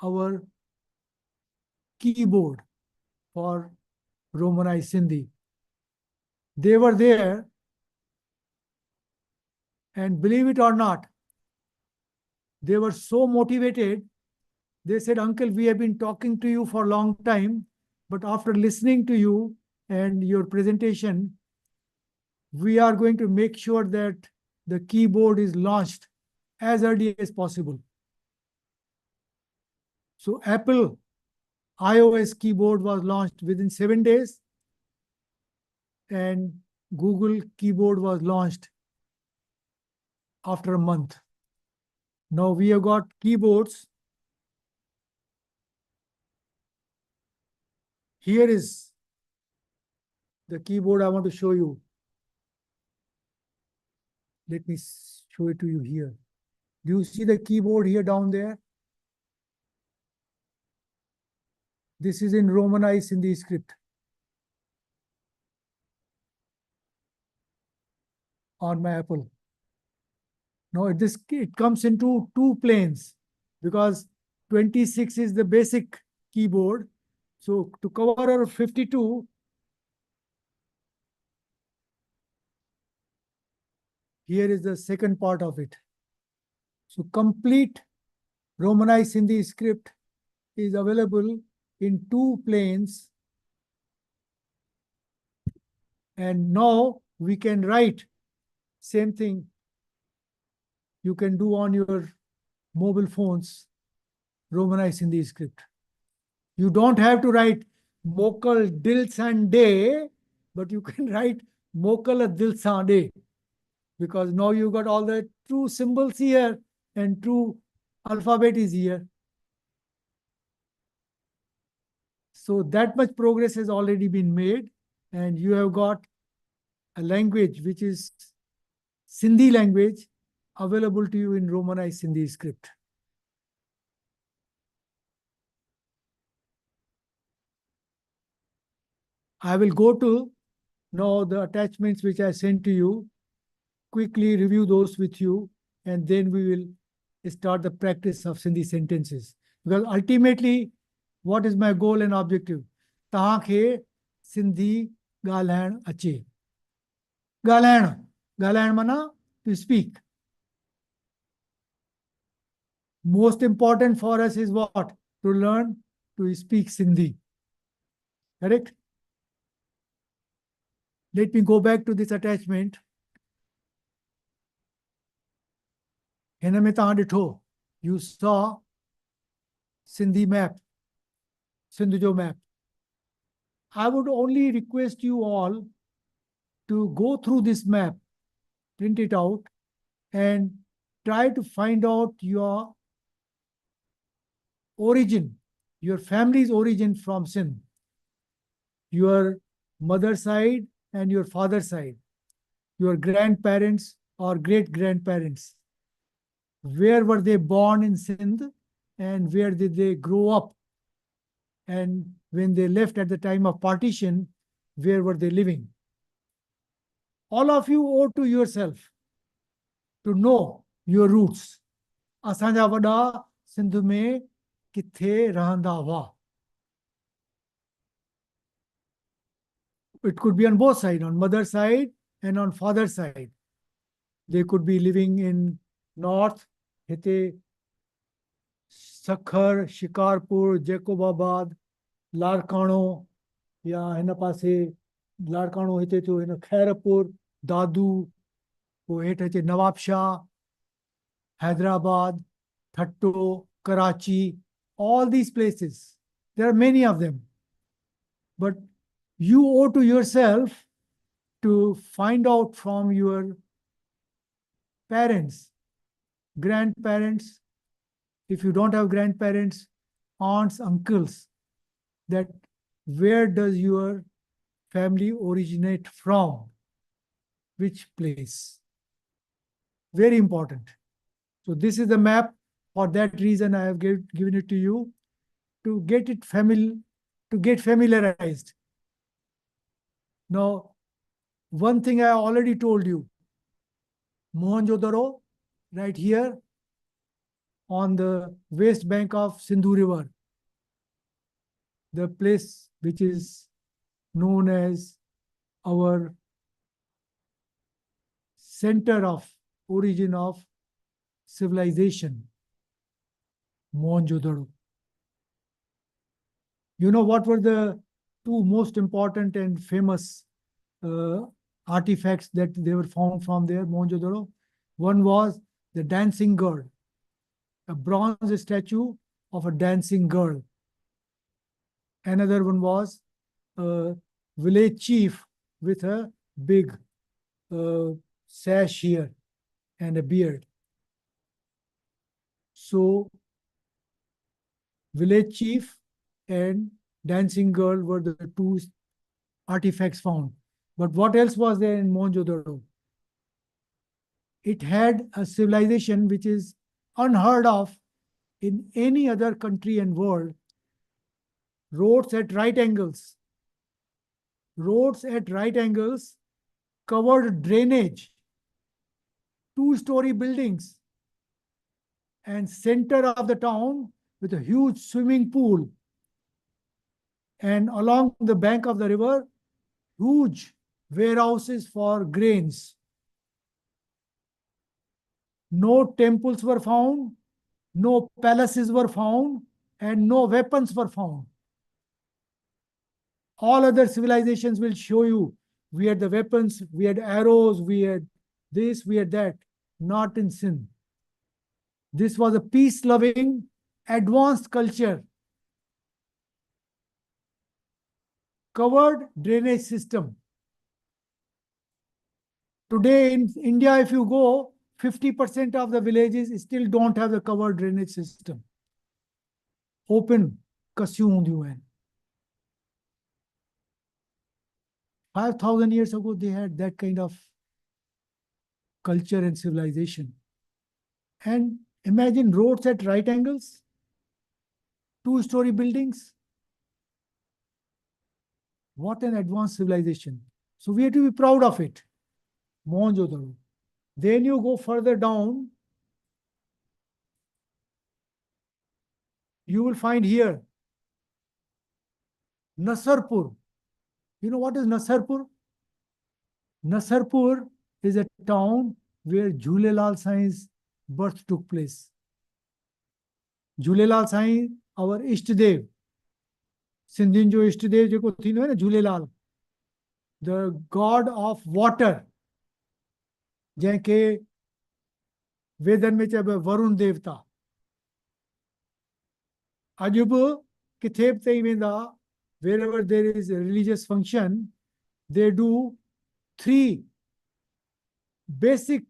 our keyboard for Romanized Sindhi. They were there, and believe it or not, they were so motivated. They said, "Uncle, we have been talking to you for a long time, but after listening to you and your presentation, we are going to make sure that the keyboard is launched as early as possible." So Apple iOS keyboard was launched within 7 days, and Google keyboard was launched after a month. Now we have got keyboards. Here is the keyboard I want to show you. Let me show it to you here. Do you see the keyboard here down there? This is in Romanized Sindhi script on my Apple. Now it comes into 2 planes because 26 is the basic keyboard. So to cover our 52, here is the second part of it. So complete Romanized Sindhi script is available in 2 planes. And now we can write same thing you can do on your mobile phones, Romanized Sindhi script. You don't have to write Mokal Dil Sande, but you can write Mokal Dil Sande, because now you got all the true symbols here and true alphabet is here. So that much progress has already been made, and you have got a language which is Sindhi language available to you in Romanized Sindhi script. I will go to now the attachments which I sent to you, quickly review those with you, and then we will start the practice of Sindhi sentences. Because ultimately, what is my goal and objective? तव्हांखे सिंधी ॻाल्हाइण अचे. ॻाल्हाइण, ॻाल्हाइण माना to speak. Most important for us is what? To learn to speak Sindhi. Correct? Let me go back to this attachment. हिन में तव्हां ॾिठो, you saw Sindhi map, Sindh jo map. I would only request you all to go through this map, print it out, and try to find out your origin, your family's origin from Sindh, your mother's side and your father's side, your grandparents or great-grandparents. Where were they born in Sindh and where did they grow up? And when they left at the time of partition, where were they living? All of you owe to yourself to know your roots. असांजा वॾा सिंध में किथे रहंदा हुआ. It could be on both sides, on mother's side and on father's side. They could be living in north, हिते सखर, शिकारपुर, जैकोबाबाद, लाड़काणो, या हिन पासे लाड़काणो हिते थियो हिन खैरपुर, दादू, पोइ हेठि अचे Nawabshah, Hyderabad, Thatto, Karachi, all these places. There are many of them. But you owe to yourself to find out from your parents, grandparents, if you don't have grandparents, aunts, uncles, that where does your family originate from? Which place? Very important. So this is the map. For that reason, I have given it to you to get it familiarized. Now, one thing I already told you, Mohenjo-daro, right here on the west bank of Sindhu River, the place which is known as our center of origin of civilization, Mohenjo-daro. You know what were the two most important and famous artifacts that they were found from there, Mohenjo-daro? One was the dancing girl, a bronze statue of a dancing girl. Another one was a village chief with a big sash here and a beard. So, village chief and dancing girl were the two artifacts found. But what else was there in Mohenjo-daro? It had a civilization which is unheard of in any other country and world. Roads at right angles. Roads at right angles, covered drainage, two-story buildings, and center of the town with a huge swimming pool. And along the bank of the river, huge warehouses for grains. No temples were found, no palaces were found, and no weapons were found. All other civilizations will show you we had the weapons, we had arrows, we had this, we had that. Not in Sindh. This was a peace-loving, advanced culture. Covered drainage system. Today in India, if you go, 50% of the villages still don't have the covered drainage system. Open, kasyu hundiyu hain. 5,000 years ago, they had that kind of culture and civilization. And imagine roads at right angles, two-story buildings. What an advanced civilization. So we have to be proud of it. Mohenjo-daro. Then you go further down, you will find here Nasarpur. You know what is Nasarpur? Nasarpur is a town where Jhulelal Sai's birth took place. Jhulelal Sai, our Ishtadev, Sindhin jo Ishtadev जेको थींदो आहे न Jhulelal, the god of water, जंहिंखे वेदन में चइबो आहे वरुण देवता. अॼु बि किथे बि तई वेंदा, wherever there is a religious function, they do 3 basic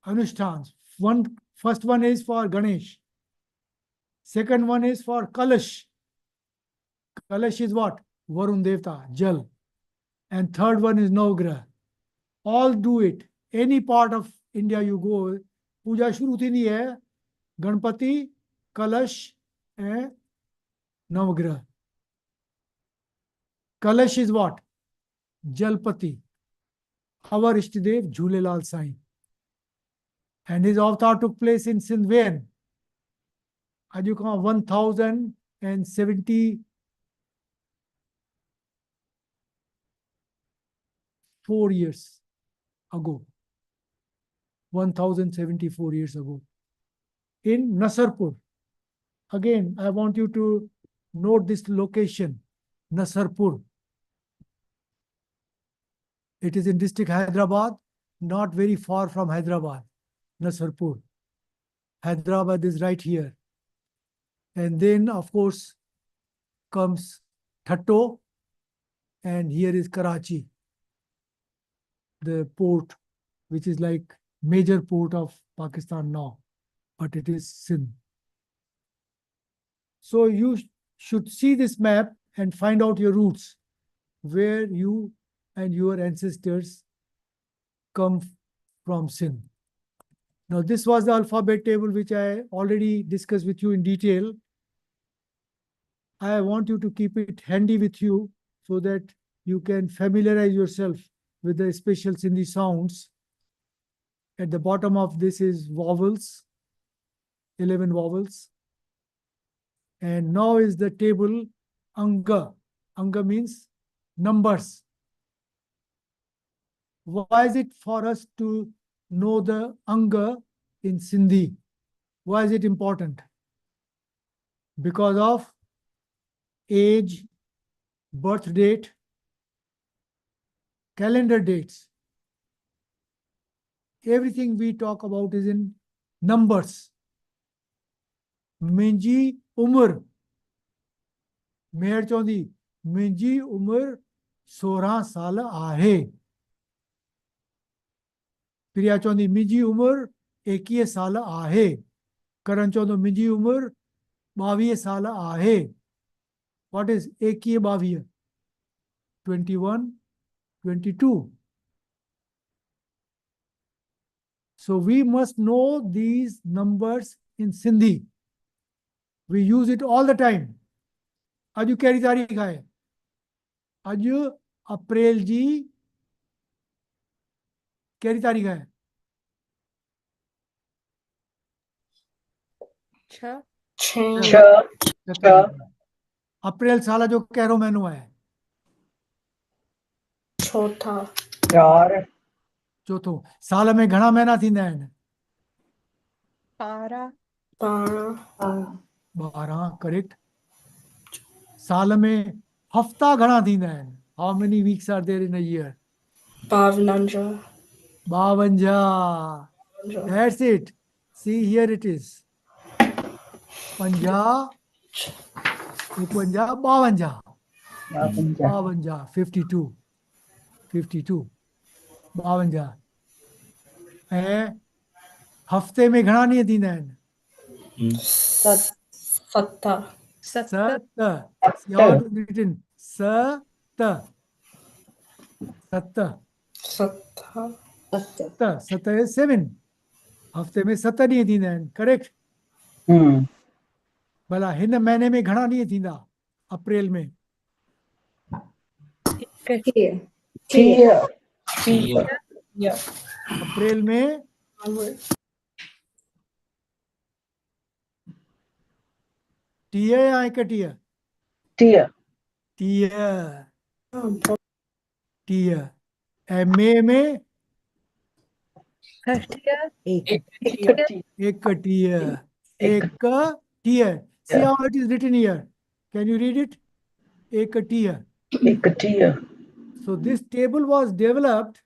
anushtans. First one is for Ganesh. Second one is for Kalash. Kalash is what? Varun Devta, Jal. And third one is Navgraha. All do it. Any part of India you go, puja shuru thindi hai, Ganpati, Kalash, and Navgraha. Kalash is what? Jalpati. Our Ishtadev, Jhulelal Sai. And his avatar took place in Sindh when? As you come 1074 years ago. 1074 years ago. In Nasarpur. Again, I want you to note this location, Nasarpur. It is in district Hyderabad, not very far from Hyderabad, Nasarpur. Hyderabad is right here. And then, of course, comes Thatto, and here is Karachi, the port, which is like major port of Pakistan now, but it is Sindh. So you should see this map and find out your roots, where you and your ancestors come from Sindh. Now, this was the alphabet table, which I already discussed with you in detail. I want you to keep it handy with you so that you can familiarize yourself with the special Sindhi sounds. At the bottom of this is vowels, 11 vowels. And now is the table Anga. Anga means numbers. Why is it for us to know the Anga in Sindhi? Why is it important? Because of age, birth date, calendar dates. Everything we talk about is in numbers. Minji Umar. Meher chaundi. Minji Umar 16 saal aahe. Priya chaundi. Minji Umar 21 saal aahe. Karan chaundo. Minji Umar 22 saal aahe. What is 21 22? 21, 22. So we must know these numbers in Sindhi. We use it all the time. Aju kehdi tarikh hai? Aju April ji kehdi tarikh hai? Cha. अप्रैल साल जो कहिड़ो महीनो आहे? चोथों. साल में घणा महीना थींदा आहिनि? 12. करेक्ट. साल में हफ्ता घणा थींदा आहिनि? How many weeks are there in a year? 52. 52. That's it. See, here it is. 50, 51, 52. 52. 52. 52. ऐं हफ्ते में घणा ॾींहं थींदा आहिनि? 7. 7. You have to written 7. 7 is 7. हफ्ते में 7 ॾींहं थींदा आहिनि. करेक्ट. भला हिन महीने में घणा ॾींहं थींदा? अप्रैल में Tia. Tia. Tia. Yeah. अप्रैल में टीया या एकटिया? Tia. टीया, टीया। मई में एकटिया, एकटिया. See how it is written here. Can you read it? Ekatiya. Ekatia. So this table was developed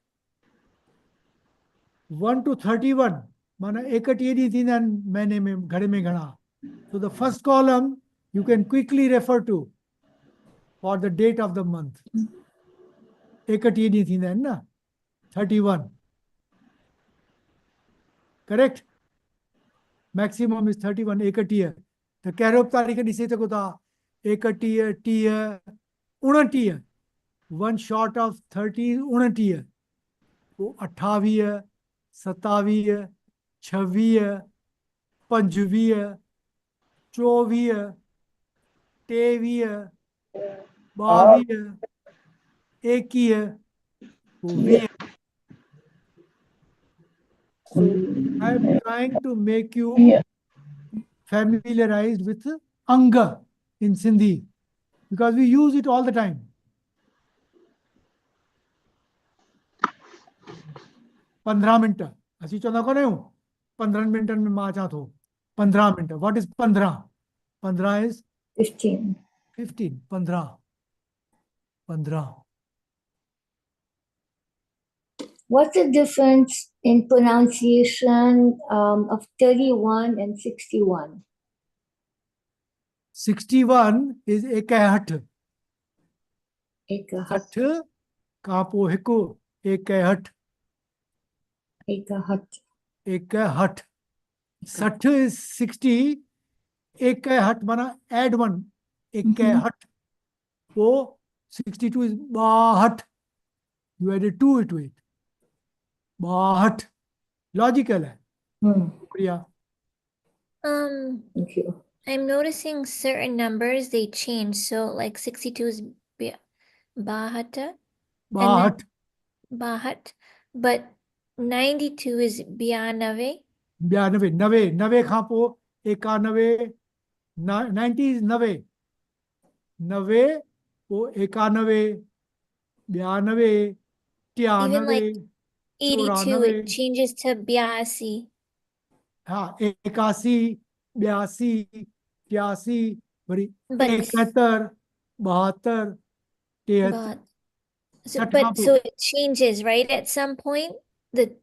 1 to 31. माना एकटिया दी थी ना महीने में घड़े में घड़ा. So the first column you can quickly refer to for the date of the month. एकटिया दी थी ना 31. Correct? Maximum is 31 एकटिया. The कैरोप तारीख निश्चित को था एकटिया टिया उनटिया. One short of 30 उनटिया. वो 28 27 26 25 24 23 22 21 वो 20. So I am trying to make you Yeah. familiarized with anga in Sindhi because we use it all the time. पंद्रह minute असी चौदह को नहीं हूँ 15 मिनटन में मां चाहत हो 15 minute. What is 15? 15 is 15. 15. 15. 15. What's the difference in pronunciation of 31 and 61? 61 is एकहठ. Ekahat. सठ कापो हिकु एकहठ. Ekahat. एकहठ. सठ is 60. एकहठ माना add one. एकहठ. वो 62 is बाहठ. You added 2 to it. बाहठ. लॉजिकल है. शुक्रिया. Thank you. I'm noticing certain numbers they change. So like 62 is bahata, बाहठ. bahat, but 92 is bianave. 92. नवे. नवे खां पोइ एकानवे. 90 is नवे. नवे पोइ एकानवे. 92. Even 93. like 82, 94. it changes to biasi. हाँ 81. 82. 83. Worry But 71. 72. 73. but so सठ खां but पोइ so it changes, right? At some point, the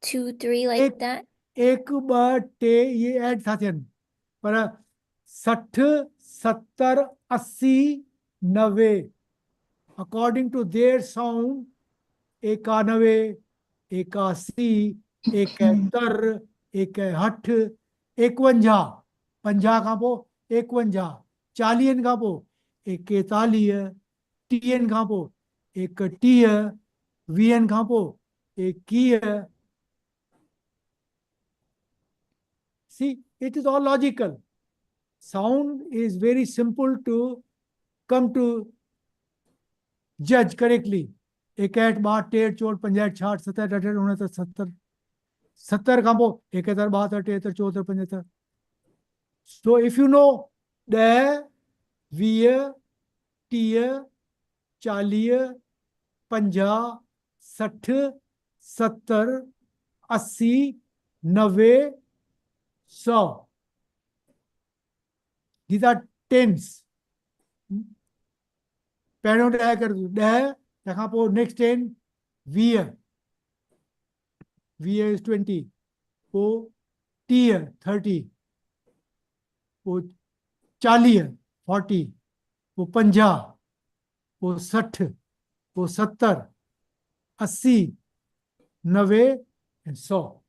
2, 3 like एक that. एक ॿ टे ये ऐड था थियनि पर 60 70 80 90 अकॉर्डिंग टू देयर साउंड. 91 81 71 61 51. 50 खां पोइ 51. 40 खां पोइ 41. 30 खां पोइ 31. 20 खां पोइ 21. See, it is all logical. Sound is very simple to come to judge correctly. 61 62 63 64 65 68 69 70 खां पोइ 71 72 73 74 75. So if you know 10 20 30 40 50 60 70 80 90 100. These are tens. पहिरियों 10 कर दूं 10 तंहिंखां पोइ next 10 20. 20 is 20. पोइ 30 30. पोइ 40 40. पोइ 50. पोइ 60. पोइ 70 80 90 and 100.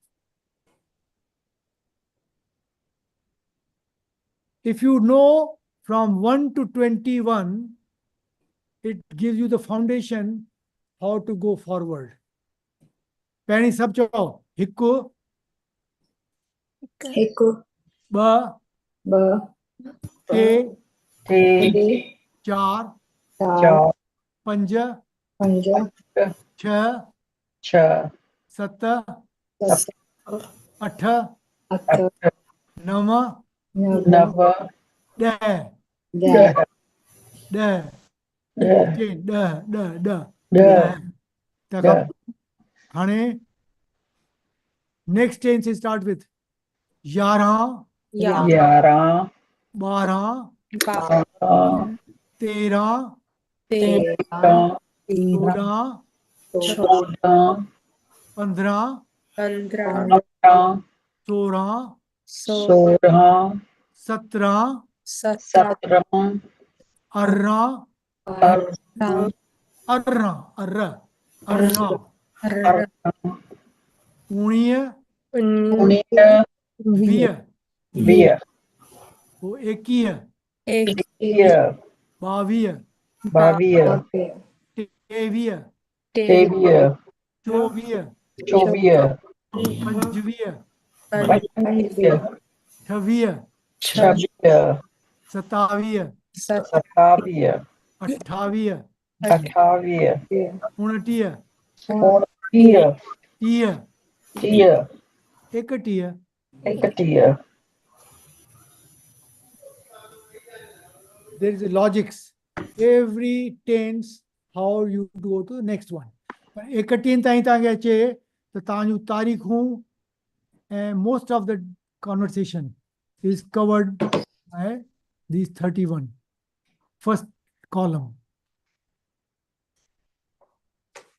If you know from 1 to 21, it gives you the foundation how to go forward. पहिरीं सभु चओ. हिकु Hiku. ॿ Ba. टे Te. Three. चार Char. पंज पंज छह छह सत सत अठ अठ नव नव नव ॾह ॾह ॾह ॾह चेंज ॾह ॾह ॾह ॾह ॾह तंहिंखां ॾह हाणे नेक्स्ट टेंस स्टार्ट विथ यारहं यारहं ॿारहं ॿारहं तेरहं तेरहं चोॾहं चोॾहं पंद्रहं पंद्रहं सोरहं सोरहं सत्रहं सत्रहं अरिड़हं अरिड़हं अरिड़हं अरिड़हं उणिवीह उणिवीह वीह वीह पोइ एकवीह एकवीह ॿावीह ॿावीह टेवीह टेवीह चोवीह चोवीह पंजवीह पंजवीह छवीह छवीह सतावीह सतावीह अठावीह अठावीह उणटीह उणटीह टीह टीह एकटीह एकटीह there is a logics every tense how you go to the next one पर 31 ताईं तव्हांखे अचे त तव्हांजूं तारीख़ूं ऐं most of the conversation is covered by these 31 first column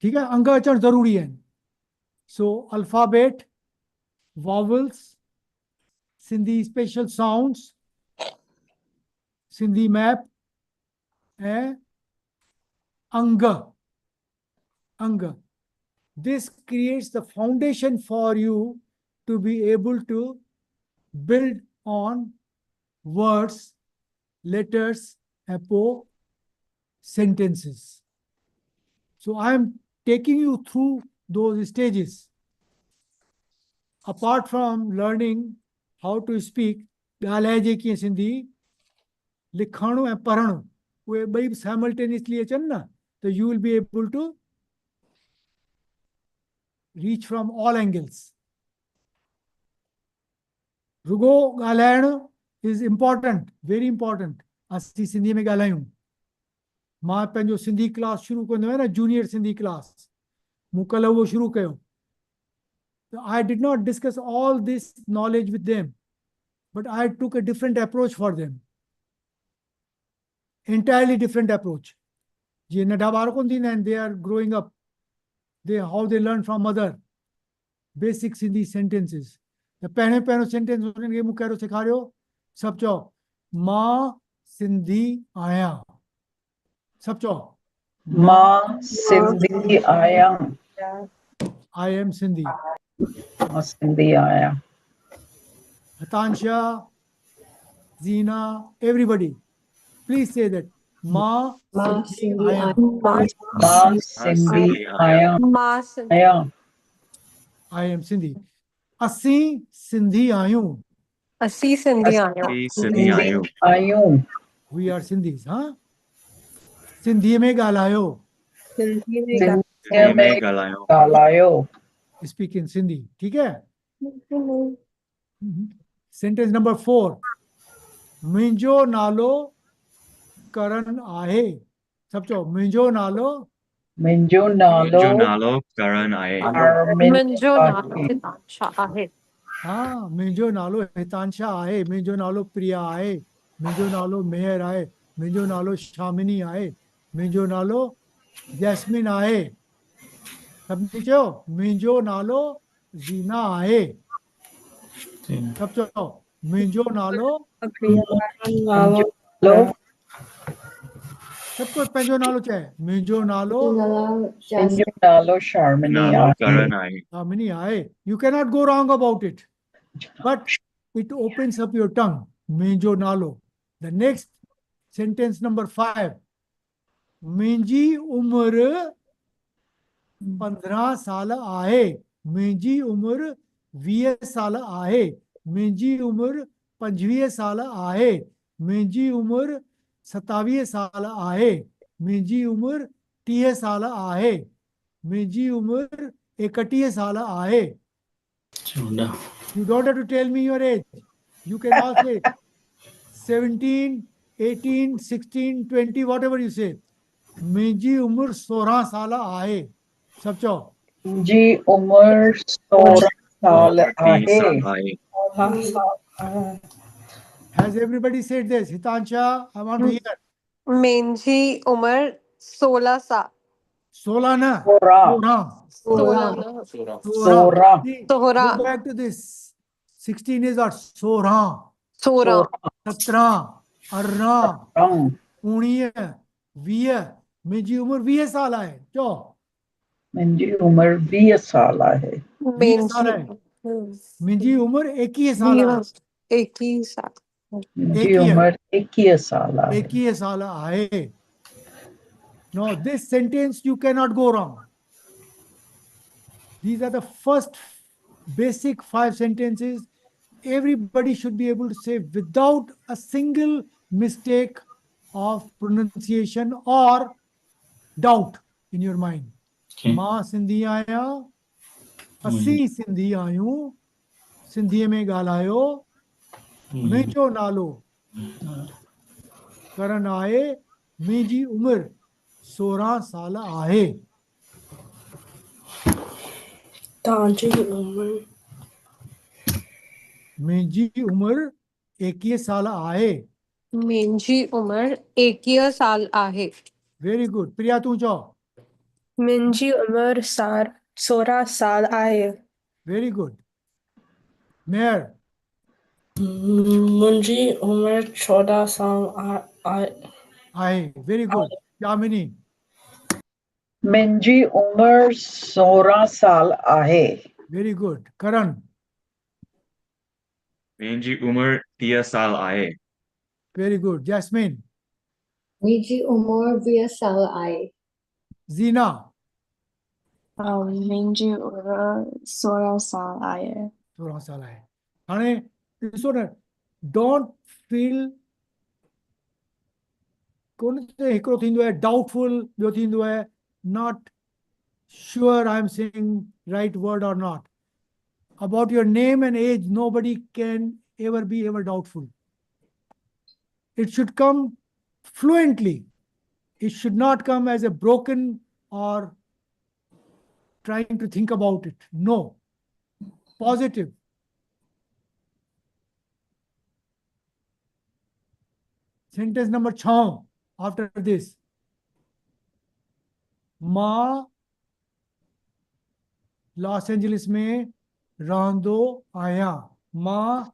ठीक है अंग अचणु ज़रूरी आहिनि so alphabet vowels Sindhi special sounds Sindhi map and Anga. Anga. This creates the foundation for you to be able to build on words, letters, apo, sentences. So I am taking you through those stages. Apart from learning how to speak, ॻाल्हाए जेकी आहे सिंधी लिखणु ऐं पढ़णु उहे ॿई simultaneously अचनि न त you will be able to reach from all angles रुगो ॻाल्हाइणु इज़ इम्पॉर्टेंट वेरी इम्पॉर्टेंट असीं सिंधीअ में ॻाल्हायूं मां पंहिंजो सिंधी क्लास शुरू कंदो आहियां न जूनियर सिंधी क्लास मूं कल्ह उहो शुरू कयो I did not discuss all this knowledge with them, but I took a different approach for them. Entirely different approach. जे नंढा ॿार कोन थींदा आहिनि they are growing up. How they learn from mother. Basic Sindhi sentences. त पहिरियों sentence उन्हनि खे मूं कहिड़ो सेखारियो सभु चओ मां सिंधी आहियां सभु चओ मां सिंधी आहियां I am Sindhi. मां सिंधी आहियां Hatansha, Zina, everybody, please say that. Ma Sindhi Ayam. मां सिंधी आहियां I am Sindhi. Asi Sindhi Ayum. असी सिंधी आहियूं सिंधी आहियूं We are Sindhis, huh? Sindhi में ॻाल्हायो. सिंधीअ में ॻाल्हायो Speak in Sindhi. ठीक है? Sentence number 4. मुंहिंजो नालो करण आहे. सभु चओ मुंहिंजो नालो मुंहिंजो नालो करण आहे मुंहिंजो नालो आहे हितांशा आहे हा मुंहिंजो नालो हितांशा आहे मुंहिंजो नालो प्रिया आहे मुंहिंजो नालो मेहर आहे मुंहिंजो नालो शामिनी आहे मुंहिंजो नालो जैस्मिन आहे सभिनी चयो मुंहिंजो नालो ज़ीना आहे सभु चयो मुंहिंजो नालो मुंहिंजो नालो सभु कोई पंहिंजो नालो चए मुंहिंजो नालो मुंहिंजो नालो शामिनी नालो आहे करण आहे शामिनी आहे you cannot go wrong about it but it opens up your tongue मुंहिंजो नालो the next sentence number 5 मुंहिंजी उम्र 15 साल आहे मुंहिंजी उम्र 20 साल आहे मुंहिंजी उम्र 25 साल आहे मुंहिंजी उम्र 27 साल आहे मुंहिंजी उम्र टीह साल आहे. मुंहिंजी उम्र 31 साल आहे. You don't have to tell me your age. You can all say 17, 18, 16, 20, whatever you say. मुंहिंजी उम्र 16 साल आहे. सब चओ. मुंहिंजी उम्र 16 साल आहे. Has everybody said this? Hitansha, I want to hear. मुंहिंजी उमिरि 16 साल. 16 na. 16 16 16. 16 See, Sohra. go back to this. 16 is what? 16. 16 17, 18, 16 19, 20. मुंहिंजी उम्र 20 साल आहे. चओ. मुंहिंजी उम्र 20 साल आहे. 20 साल आहे. मुंहिंजी उम्र 21 साल आहे. 21 साल. मुंहिंजी उम्र 21 साल आहे. 21 साल आहे. Now, this sentence you cannot go wrong. These are the first basic 5 sentences everybody should be able to say without a single mistake of pronunciation or doubt in your mind. मां सिंधी आहियां, असीं सिंधी आहियूं, सिंधीअ में ॻाल्हायो, मुंहिंजो नालो करण आहे, मुंहिंजी उमिरि 16 साल आहे. तव्हांजी उमिरि मुंहिंजी उमिरि 21 साल आहे. मुंहिंजी उमिरि 21 साल आहे. Very good. प्रिया तूं चओ. मुंहिंजी उमिरि 16 साल आहे. Very good. मेयर. मुंहिंजी उमिरि 14 साल आहे. Very good. यामिनी. मुंहिंजी उमिरि 16 साल आहे. Very good. करण. मुंहिंजी उमिरि 30 साल आहे. Very good. जैस्मिन. मुंहिंजी उमिरि 20 साल आहे. ज़ीना. मुंहिंजी उमिरि 16 साल आहे. 16 साल आहे. हाणे ॾिसो न, डोंट फील कोन हिकिड़ो थींदो आहे डाउटफुल, ॿियो थींदो आहे not sure I am saying right word और not. About your name and age, nobody can ever be ever doubtful. It should come fluently. It should not come as a broken or trying to think about it. No. Positive. Sentence number 6 after this. मां Los Angeles में रहंदो आहियां. मां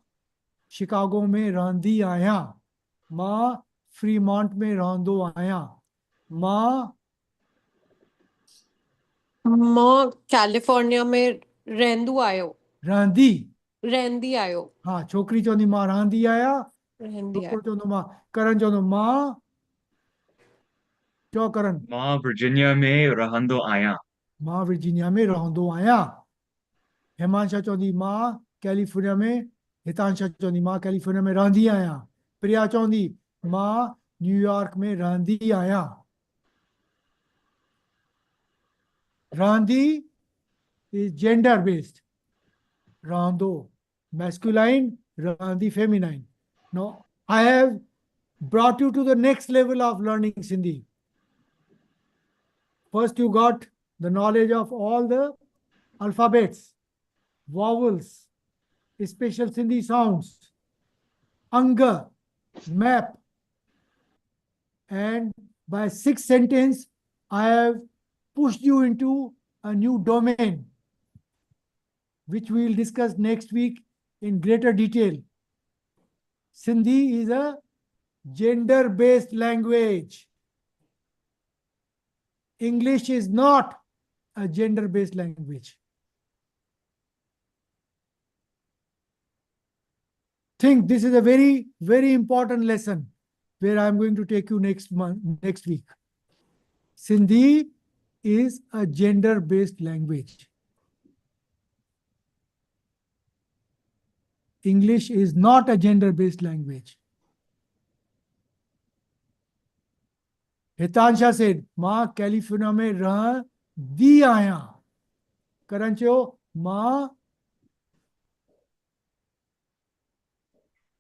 Chicago में रहंदी आहियां. मां Fremont में रहंदो आहियां. मां मां कैलिफोर्निया में रहंदो आहियो. रहंदी आहियो. हा, छोकिरी चवंदी मां रहंदी आहियां. रहंदी छोकिरो चवंदो मां. करण चवंदो मां. चओ करण. मां वर्जीनिया में रहंदो आहियां. मां वर्जीनिया में रहंदो आहियां. हिमांशा चवंदी मां कैलिफोर्निया में. हितांशा चवंदी मां कैलिफोर्निया में रहंदी आहियां. प्रिया चवंदी मां न्यूयॉर्क में रहंदी आहियां. रहंदी is gender based. Rahando, masculine. Rahandi, feminine. Now, I have brought you to the next level of learning Sindhi. First, you got the knowledge of all the alphabets, vowels, special Sindhi sounds, anga, map, and by 6th sentence, I have pushed you into a new domain, which we will discuss next week in greater detail. Sindhi is a gender-based language. English is not a gender-based language. Think this is a very, very important lesson where I'm going to take you next week. Sindhi is a gender-based language. English is not a gender-based language. Hitansha said, "Ma California में रह दी आया." Karan चयो, "Ma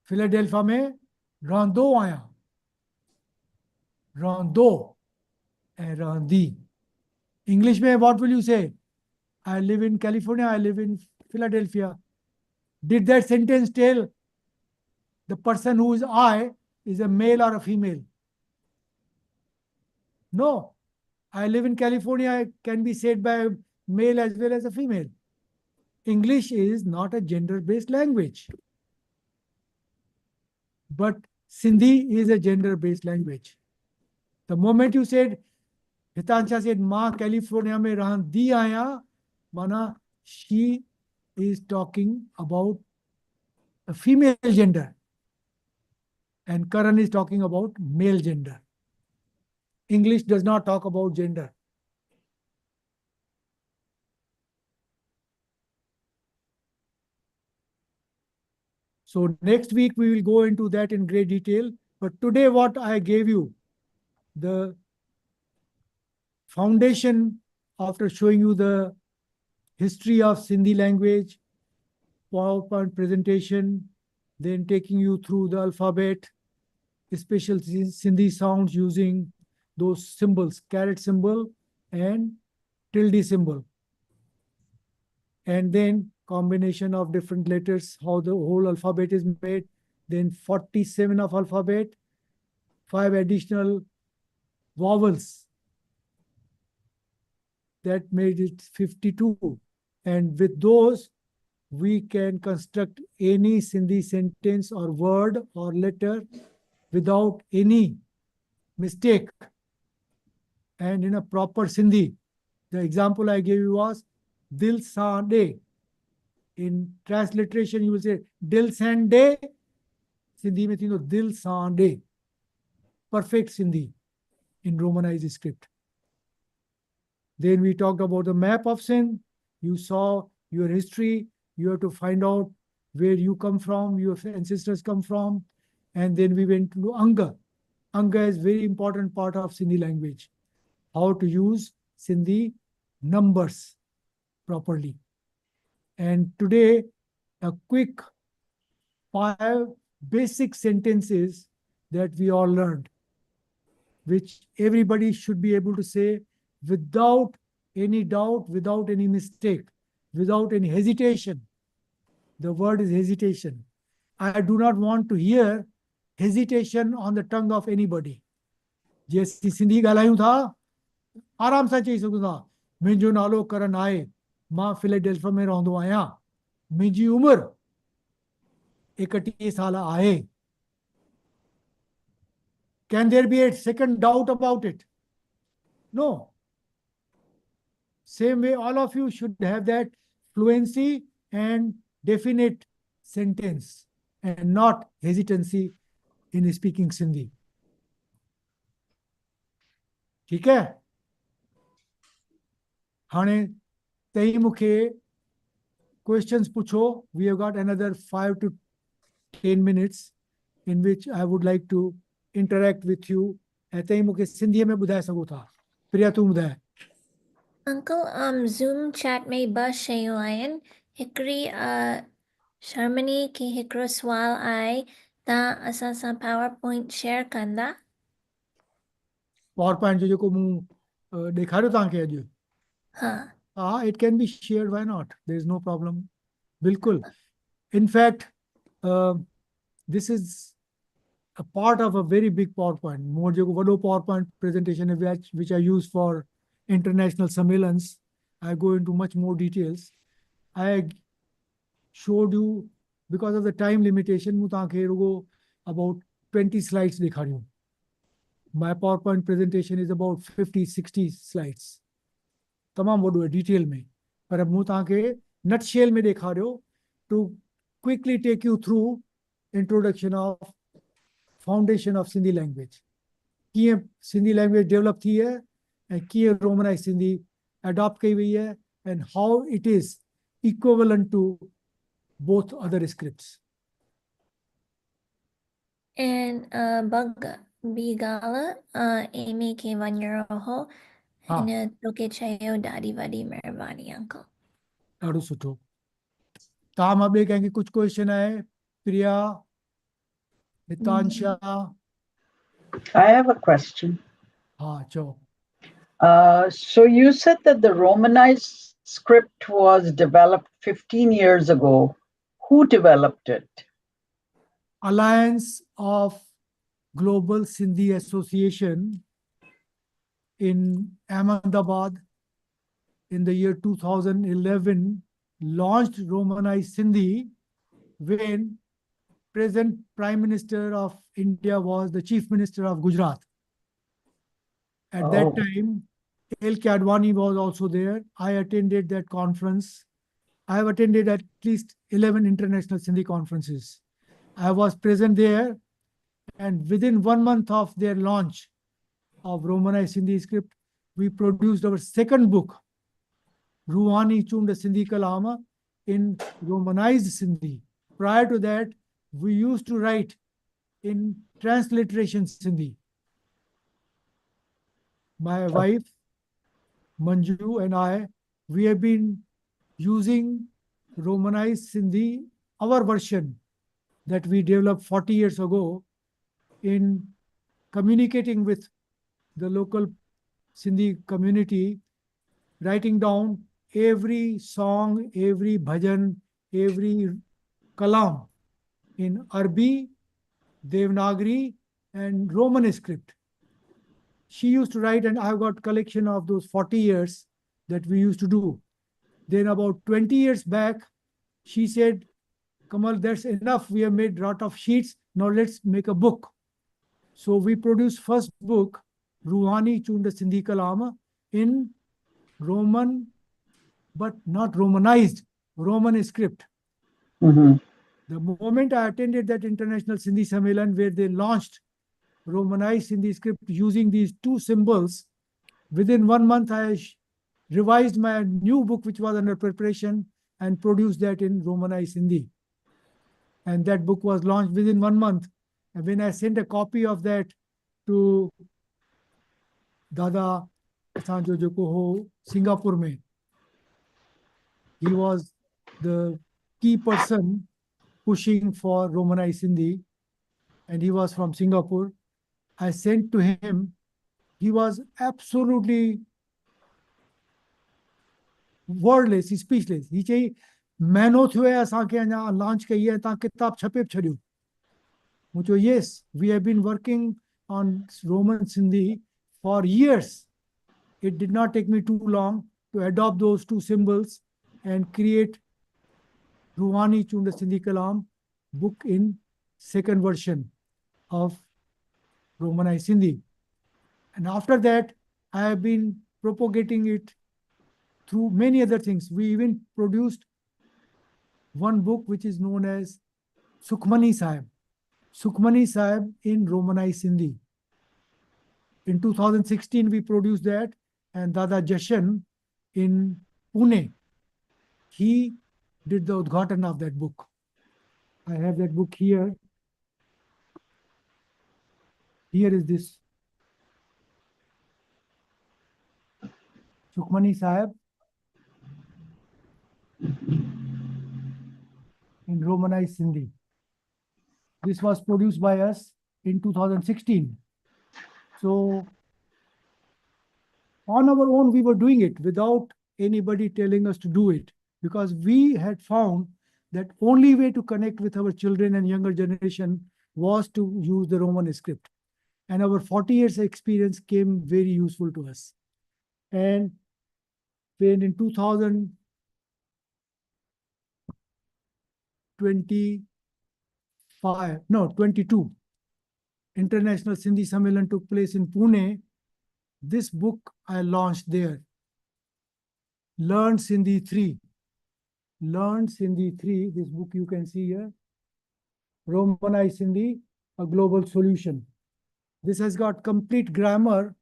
Philadelphia में रहंदो आया." रहंदो and रहंदी. English में what will you say? I live in California, I live in Philadelphia. Did that sentence tell the person who is I is a male or a female? No. I live in California can be said by a male as well as a female. English is not a gender-based language. But Sindhi is a gender-based language. The moment you said, Hitansha said, "Ma California mein rahan di aaya," mana she is talking about a female gender. And Karan is talking about male gender. English does not talk about gender. So next week we will go into that in great detail. But today what I gave you, the foundation after showing you the history of Sindhi language, PowerPoint presentation, then taking you through the alphabet, special Sindhi sounds using those symbols, caret symbol and tilde symbol. And then combination of different letters, how the whole alphabet is made, then 47 of alphabet, 5 additional vowels. That made it 52. And with those, we can construct any Sindhi sentence or word or letter without any mistake and in a proper Sindhi. The example I gave you was Dil Sande. In transliteration, you will say Dil Sande. Sindhi mein thino Dil Sande. Perfect Sindhi in Romanized script. Then we talked about the map of Sindh. You saw your history. You have to find out where you come from, your ancestors come from. And then we went to Anga. Anga is very important part of Sindhi language. How to use Sindhi numbers properly. And today, a quick 5 basic sentences that we all learned, which everybody should be able to say without any doubt, without any mistake, without any hesitation. The word is hesitation. I do not want to hear hesitation on the tongue of anybody. जैसी सिंधी ॻाल्हायूं था आराम सां चई सघूं था मुंहिंजो नालो करण आहे मां फिलेडेल्फिया में रहंदो आहियां मुंहिंजी उमिरि 31 साल आहे. Can there be a second doubt about it? No. Same way, all of you should have that fluency and definite sentence and not hesitancy in speaking Sindhi. ठीक है हाणे तई मूंखे questions पूछो. We have got another 5 to 10 minutes in which I would like to interact with you. ऐं तई मूंखे सिंधीअ में ॿुधाए सघो था. प्रिया तूं ॿुधाए. Uncle, Zoom chat में ॿ शयूं आहिनि. हिकिड़ी शर्मनी खे हिकिड़ो सुवाल आहे. तव्हां असां सां PowerPoint शेयर कंदा? PowerPoint जो जेको मूं ॾेखारियो तव्हांखे अॼु. हाँ. It can be shared. Why not? There is no problem. बिल्कुल. In fact, this is a part of a very big PowerPoint. More जेको वॾो PowerPoint presentation which I use for international सम्मेलन्स. I go into much more details. I showed you because of the time limitation मूं तव्हांखे रुगो about 20 slides ॾेखारियूं. My PowerPoint presentation is about 50-60 slides. तमामु वॾो आहे detail में. पर मूं तव्हांखे नटशेल में ॾेखारियो to quickly take you through introduction of foundation of Sindhi language. कीअं Sindhi language develop थी है ऐं कीअं Romanized Sindhi adopt कई वई है and how it is equivalent to both other scripts. And Bigala, Amy ke Vanyaraho, हाँ and Toke Chayo Daddy Vadi Meravani uncle. ॾाढो सुठो। तव्हां मां ॿिए कंहिंखे कुझु क्वेश्चन आहे? प्रिया, हितांशा, I have a question. हाँ चओ। So you said that the Romanized script was developed 15 years ago. Who developed it? Alliance of Global Sindhi Association in Ahmedabad in the year 2011 launched Romanized Sindhi when present Prime Minister of India was the Chief Minister of Gujarat. At that Oh. time, El Kadwani was also there. I attended that conference. I have attended at least 11 international Sindhi conferences. I was present there, and within 1 month of their launch of Romanized Sindhi script, we produced our second book, Ruhani Chunda Sindhi Kalama, in Romanized Sindhi. Prior to that, we used to write in transliteration Sindhi. My wife, Manju, and I, we have been using Romanized Sindhi, our version that we developed 40 years ago, in communicating with the local Sindhi community, writing down every song, every bhajan, every kalam in Arabi, Devanagari, and Roman script. She used to write, and I've got collection of those 40 years that we used to do. Then about 20 years back, she said, Kamal, that's enough. We have made a lot of sheets. Now let's make a book. So we produced first book, Ruhani Chunda Sindhi Kalama, in Roman, but not Romanized, Roman script. Mm-hmm. The moment I attended that International Sindhi Sammelan where they launched Romanized Sindhi script using these two symbols, within 1 month I revised my new book which was under preparation and produced that in Romanized Sindhi. And that book was launched within 1 month. And when I sent a copy of that to Dada Asanjo Joko Singapore mein, he was the key person pushing for Romanized Sindhi, and he was from Singapore. I sent to him. He was absolutely wordless, speechless. He said, "Mano thue asanke anya launch कई है ता किताब छपे छड़ियो." मुझे yes, we have been working on Roman Sindhi for years. It did not take me too long to adopt those two symbols and create Ruhani Chunda Sindhi Kalam book in second version of Romanized Sindhi. And after that, I have been propagating it through many other things. We even produced one book which is known as Sukhmani Sahib. Sukhmani Sahib in Romanized Sindhi. In 2016, we produced that, and Dada Jashan in Pune, he did the udghatan of that book. I have that book here. Here is this Sukhmani Sahib in Romanized Sindhi. This was produced by us in 2016. So on our own, we were doing it without anybody telling us to do it, because we had found that only way to connect with our children and younger generation was to use the Roman script. And our 40 years experience came very useful to us. And when in 22, International Sindhi Sammelan took place in Pune, this book I launched there. Learn Sindhi 3. Learn Sindhi 3, this book you can see here. Romanized Sindhi, a global solution. This has got complete grammar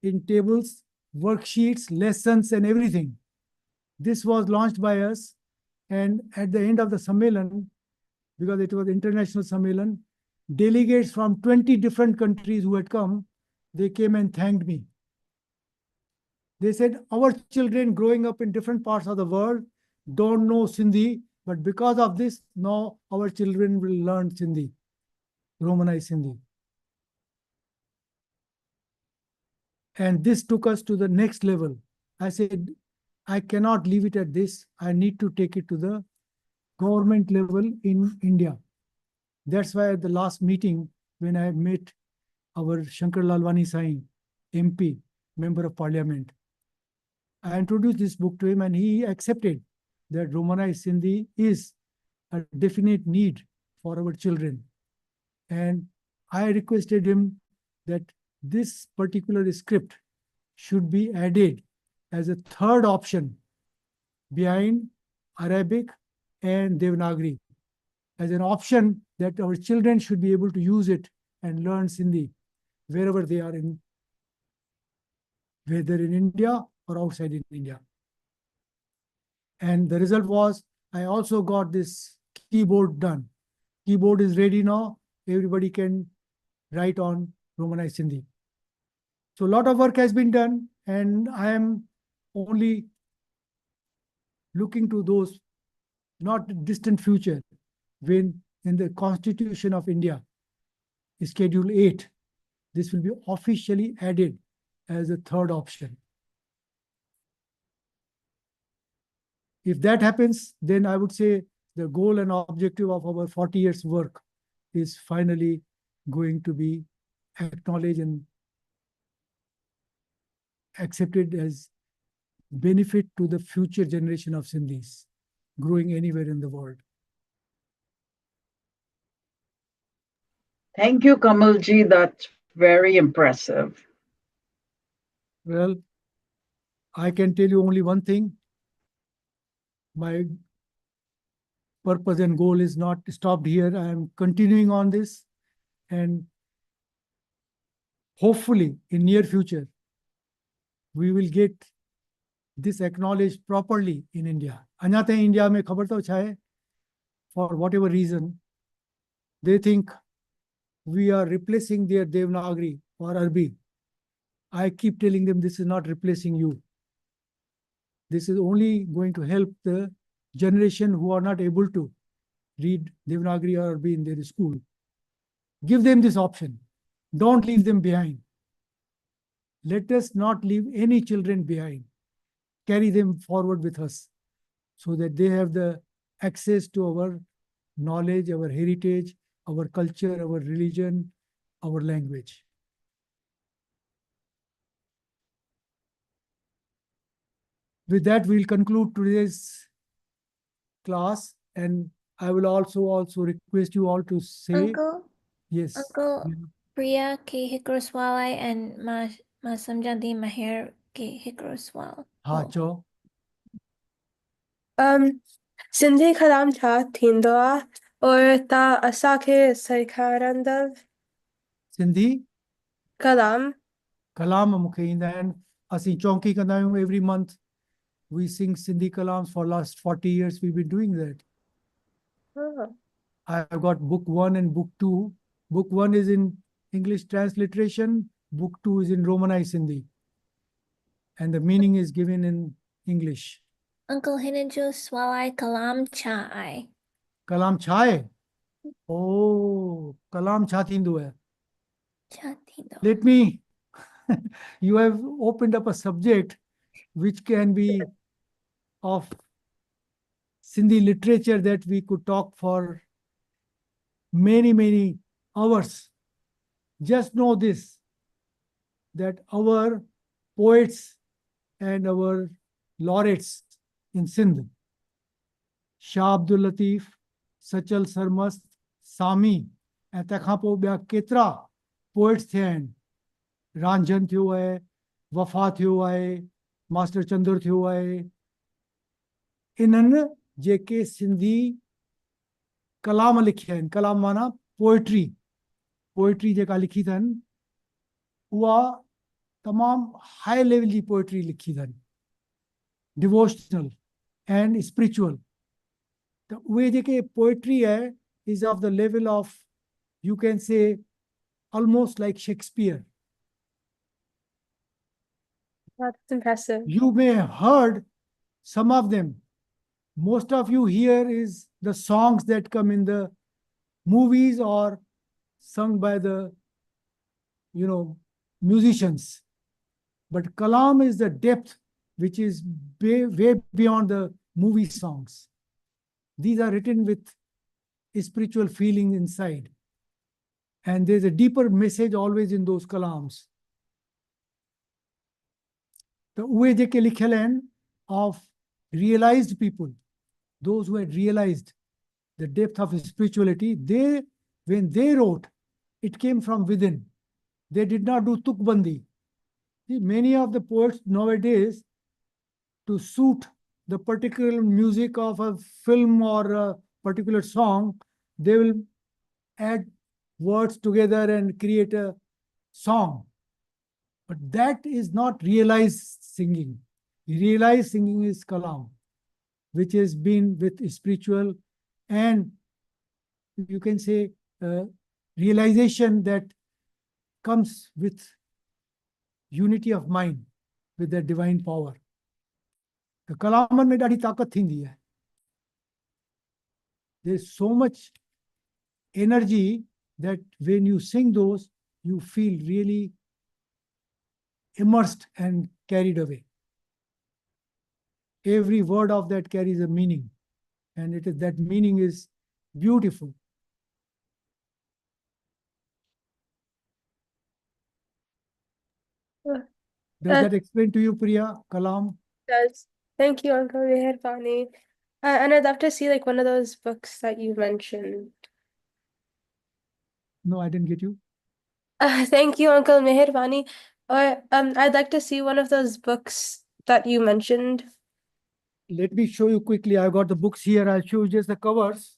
in tables, worksheets, lessons, and everything. This was launched by us, and at the end of the Sammelan, because it was International Sammelan, delegates from 20 different countries who had come, they came and thanked me. They said, our children growing up in different parts of the world don't know Sindhi, but because of this, now our children will learn Sindhi, Romanized Sindhi. And this took us to the next level. I said, I cannot leave it at this. I need to take it to the government level in India. That's why at the last meeting, when I met our Shankar Lalwani Sain, MP, Member of Parliament, I introduced this book to him and he accepted that Romanized Sindhi is a definite need for our children. And I requested him that this particular script should be added as a third option behind Arabic and Devanagari, as an option that our children should be able to use it and learn Sindhi wherever they are in, whether in India or outside in India. And the result was I also got this keyboard done. Keyboard is ready now. Everybody can write on Romanized Sindhi. So a lot of work has been done, and I am only looking to those not distant future when in the Constitution of India, Schedule 8, this will be officially added as a third option. If that happens, then I would say the goal and objective of our 40 years work is finally going to be acknowledged and accepted as benefit to the future generation of Sindhis growing anywhere in the world. Thank you, Kamalji. That's very impressive. Well, I can tell you only one thing. My purpose and goal is not stopped here. I am continuing on this, and hopefully in near future, we will get this acknowledged properly in India. Anyate India mein khabar to chahe, for whatever reason, they think we are replacing their Devanagari or Arabic. I keep telling them this is not replacing you. This is only going to help the generation who are not able to read Devanagari or Arabic in their school. Give them this option. Don't leave them behind. Let us not leave any children behind. Carry them forward with us so that they have the access to our knowledge, our heritage, our culture, our religion, our language. With that, we'll conclude today's class, and I will also request you all to say Uncle, yes. Uncle Yeah. Priya ki Hikroswalai and Masamjadi Mahir ki Hikroswal. Ha, cho. Sindhi kalam cha थींदो आहे और तव्हां असांखे सेखारींदव Sindhi कलाम kalam मूंखे ईंदा आहिनि. असीं चौकी कंदा आहियूं every month. We sing Sindhi kalams for last 40 years. We've been doing that. I've got book 1 and book 2. Book 1 is in English transliteration. Book 2 is in Romanized Sindhi. And the meaning is given in English. Uncle Hinajo Swalai Kalam Chai. Kalam chai. Oh, kalam cha thindu hai. Chatindo. Let me, you have opened up a subject which can be of Sindhi literature that we could talk for many hours. Just know this, that our poets and our laureates in Sindh, Shah Abdul Latif, Sachal Sarmast, Sami, ऐं तंहिंखां पोइ ॿिया केतिरा poets थिया आहिनि. रांझन थियो आहे, वफ़ा थियो आहे, मास्टर चंदुर थियो आहे. इन्हनि जेके सिंधी कलाम लिखिया आहिनि, कलाम माना पोइट्री, पोइट्री जेका लिखी अथनि उहा तमामु हाई लेवल जी पोइट्री लिखी अथनि, डिवोशनल एंड स्पिरिचुअल. त उहे जेके पोइट्री आहे is of the level of you can say, almost like Shakespeare. That's impressive. You may have heard some of them. Most of you hear is the songs that come in the movies or sung by the, musicians. But kalam is the depth which is way beyond the movie songs. These are written with spiritual feeling inside. And there's a deeper message always in those kalams. The उहे जेके लिखियल आहिनि of realized people, those who had realized the depth of spirituality, when they wrote, it came from within. They did not do tukbandi. Many of the poets nowadays, to suit the particular music of a film or a particular song, they will add words together and create a song. But that is not realized singing. Realized singing is kalam, which has been with spiritual and you can say realization that comes with unity of mind with the divine power. The kalaman में ॾाढी ताकत थींदी है. There's so much energy that when you sing those, you feel really immersed and carried away. Every word of that carries a meaning, and that meaning is beautiful. Uh, Does that explain to you, Priya, kalam? Does. Thank you, Uncle Meherbani. And I'd love to see like one of those books that you mentioned. No, I didn't get you. Thank you, Uncle Meherbani. Or I'd like to see one of those books that you mentioned. Let me show you quickly. I've got the books here. I'll show you just the covers.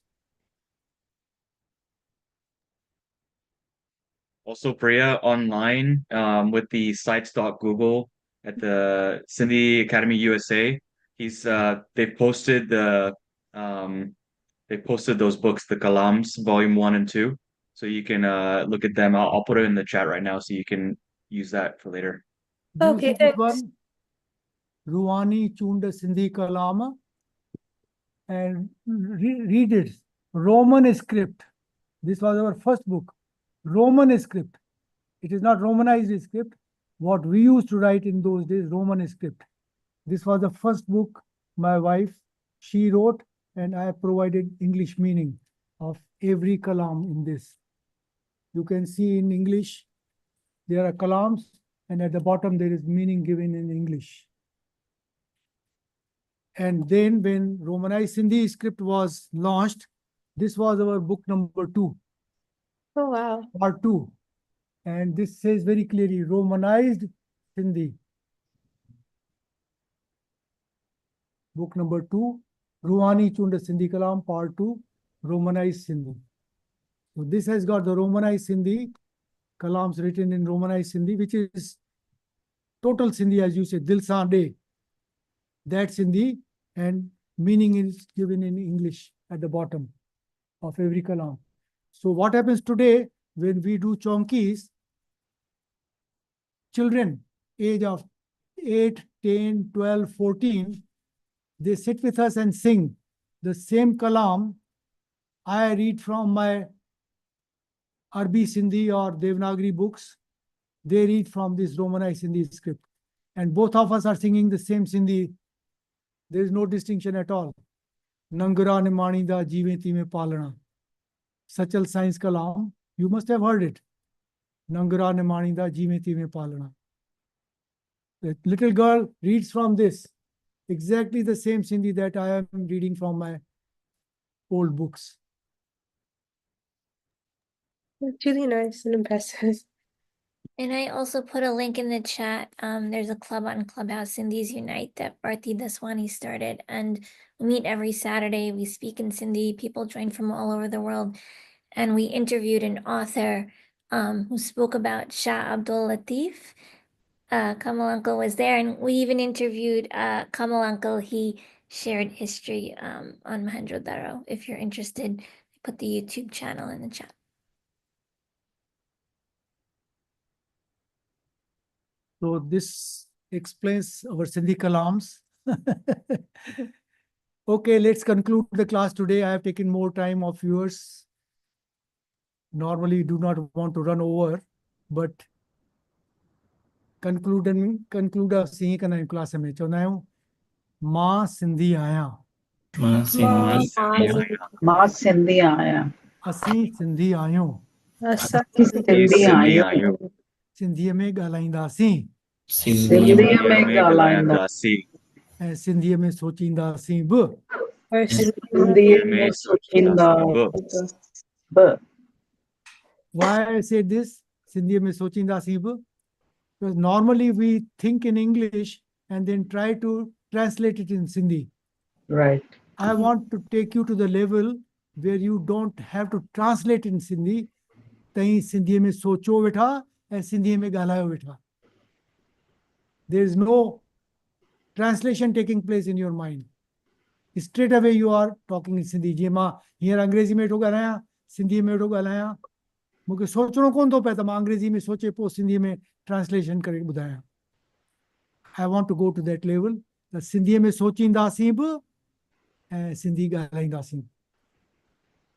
Also, Priya, online with the sites.google at the Sindhi Academy USA, they posted those books, the Kalams, Volume 1 and 2. So you can look at them. I'll put it in the chat right now so you can use that for later. Do you Okay, see this thanks. one? Ruhani Chunda Sindhi Kalama. And read it. Roman script. This was our first book. Roman script. It is not Romanized script. What we used to write in those days, Roman script. This was the first book my wife, she wrote, and I provided English meaning of every kalam in this. You can see in English, there are kalams, and at the bottom there is meaning given in English. And then when Romanized Sindhi script was launched, this was our book number 2. Oh, wow. Part 2. And this says very clearly, Romanized Sindhi. Book number 2, Ruhani Chunda Sindhi Kalam, Part 2, Romanized Sindhi. So this has got the Romanized Sindhi, Kalams written in Romanized Sindhi, which is total Sindhi, as you say, Dil Sa De. That's Sindhi, and meaning is given in English at the bottom of every kalam. So what happens today when we do chonkis, children age of 8, 10, 12, 14, they sit with us and sing the same kalam I read from my Arabic Sindhi or Devanagari books. They read from this Romanized Sindhi script. And both of us are singing the same Sindhi. There is no distinction at all. Nangara Nimani da Jiveti me Palana. Sachal Science Kalam. You must have heard it. Nangara Nimani da Jiveti me Palana. The little girl reads from this. Exactly the same Sindhi that I am reading from my old books. It's really nice and impressive. And I also put a link in the chat. There's a club on Clubhouse, Sindhis Unite, that Bharti Daswani started. And we meet every Saturday. We speak in Sindhi. People join from all over the world. And we interviewed an author who spoke about Shah Abdul Latif. Kamal Uncle was there. And we even interviewed Kamal Uncle. He shared history on Mohenjo-daro. If you're interested, put the YouTube channel in the chat. So this explains our Sindhi kalams. Okay, let's conclude the class today. I have taken more time of yours. Normally do not want to run over, but conclude असीं कंदा आहियूं class में चवंदा आहियूं मां सिंधी आहियां मां सिंधी आहियां असीं सिंधी आहियूं Asa. सिंधी आहियूं सिंधीअ में ॻाल्हाईंदासीं सिंधीअ में ॻाल्हाईंदा ऐं सिंधीअ में सोचींदासीं बि Or सिंधीअ में सोचींदा बि Why I say this? Sindhi में सोचींदासीं बि because normally we think in English and then try to translate it in Sindhi. right I want to take you to the level where you don't have to translate in Sindhi. तई सिंधीअ में सोचो वेठा ऐं सिंधीअ में ॻाल्हायो वेठा. There is no translation taking place in your mind. Straight away you are talking in Sindhi. जीअं मां हींअर अंग्रेज़ी में वेठो ॻाल्हायां, सिंधीअ में वेठो ॻाल्हायां, मूंखे सोचणो कोन थो पए त मां अंग्रेज़ी में सोचे पोइ सिंधीअ में ट्रांसलेशन करे ॿुधायां. I want to go to that level. त सिंधीअ में सोचींदासीं बि ऐं सिंधी ॻाल्हाईंदासीं.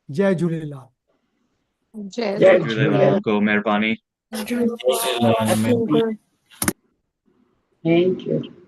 जय झूलेलाल. जय जय जय झूलेलाल। झूलेलाल को महिरबानी. thank you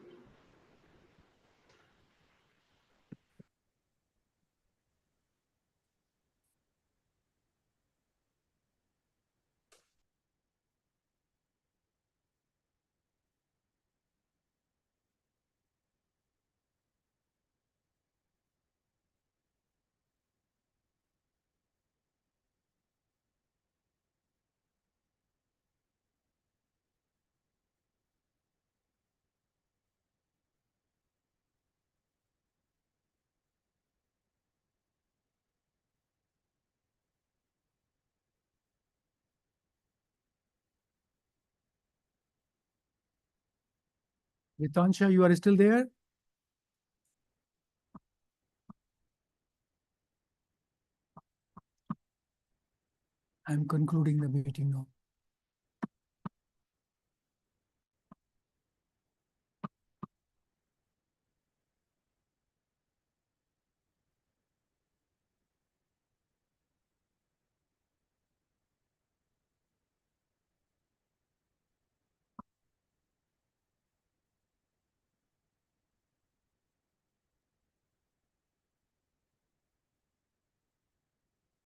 Vitansha, you are still there? I'm concluding the meeting now.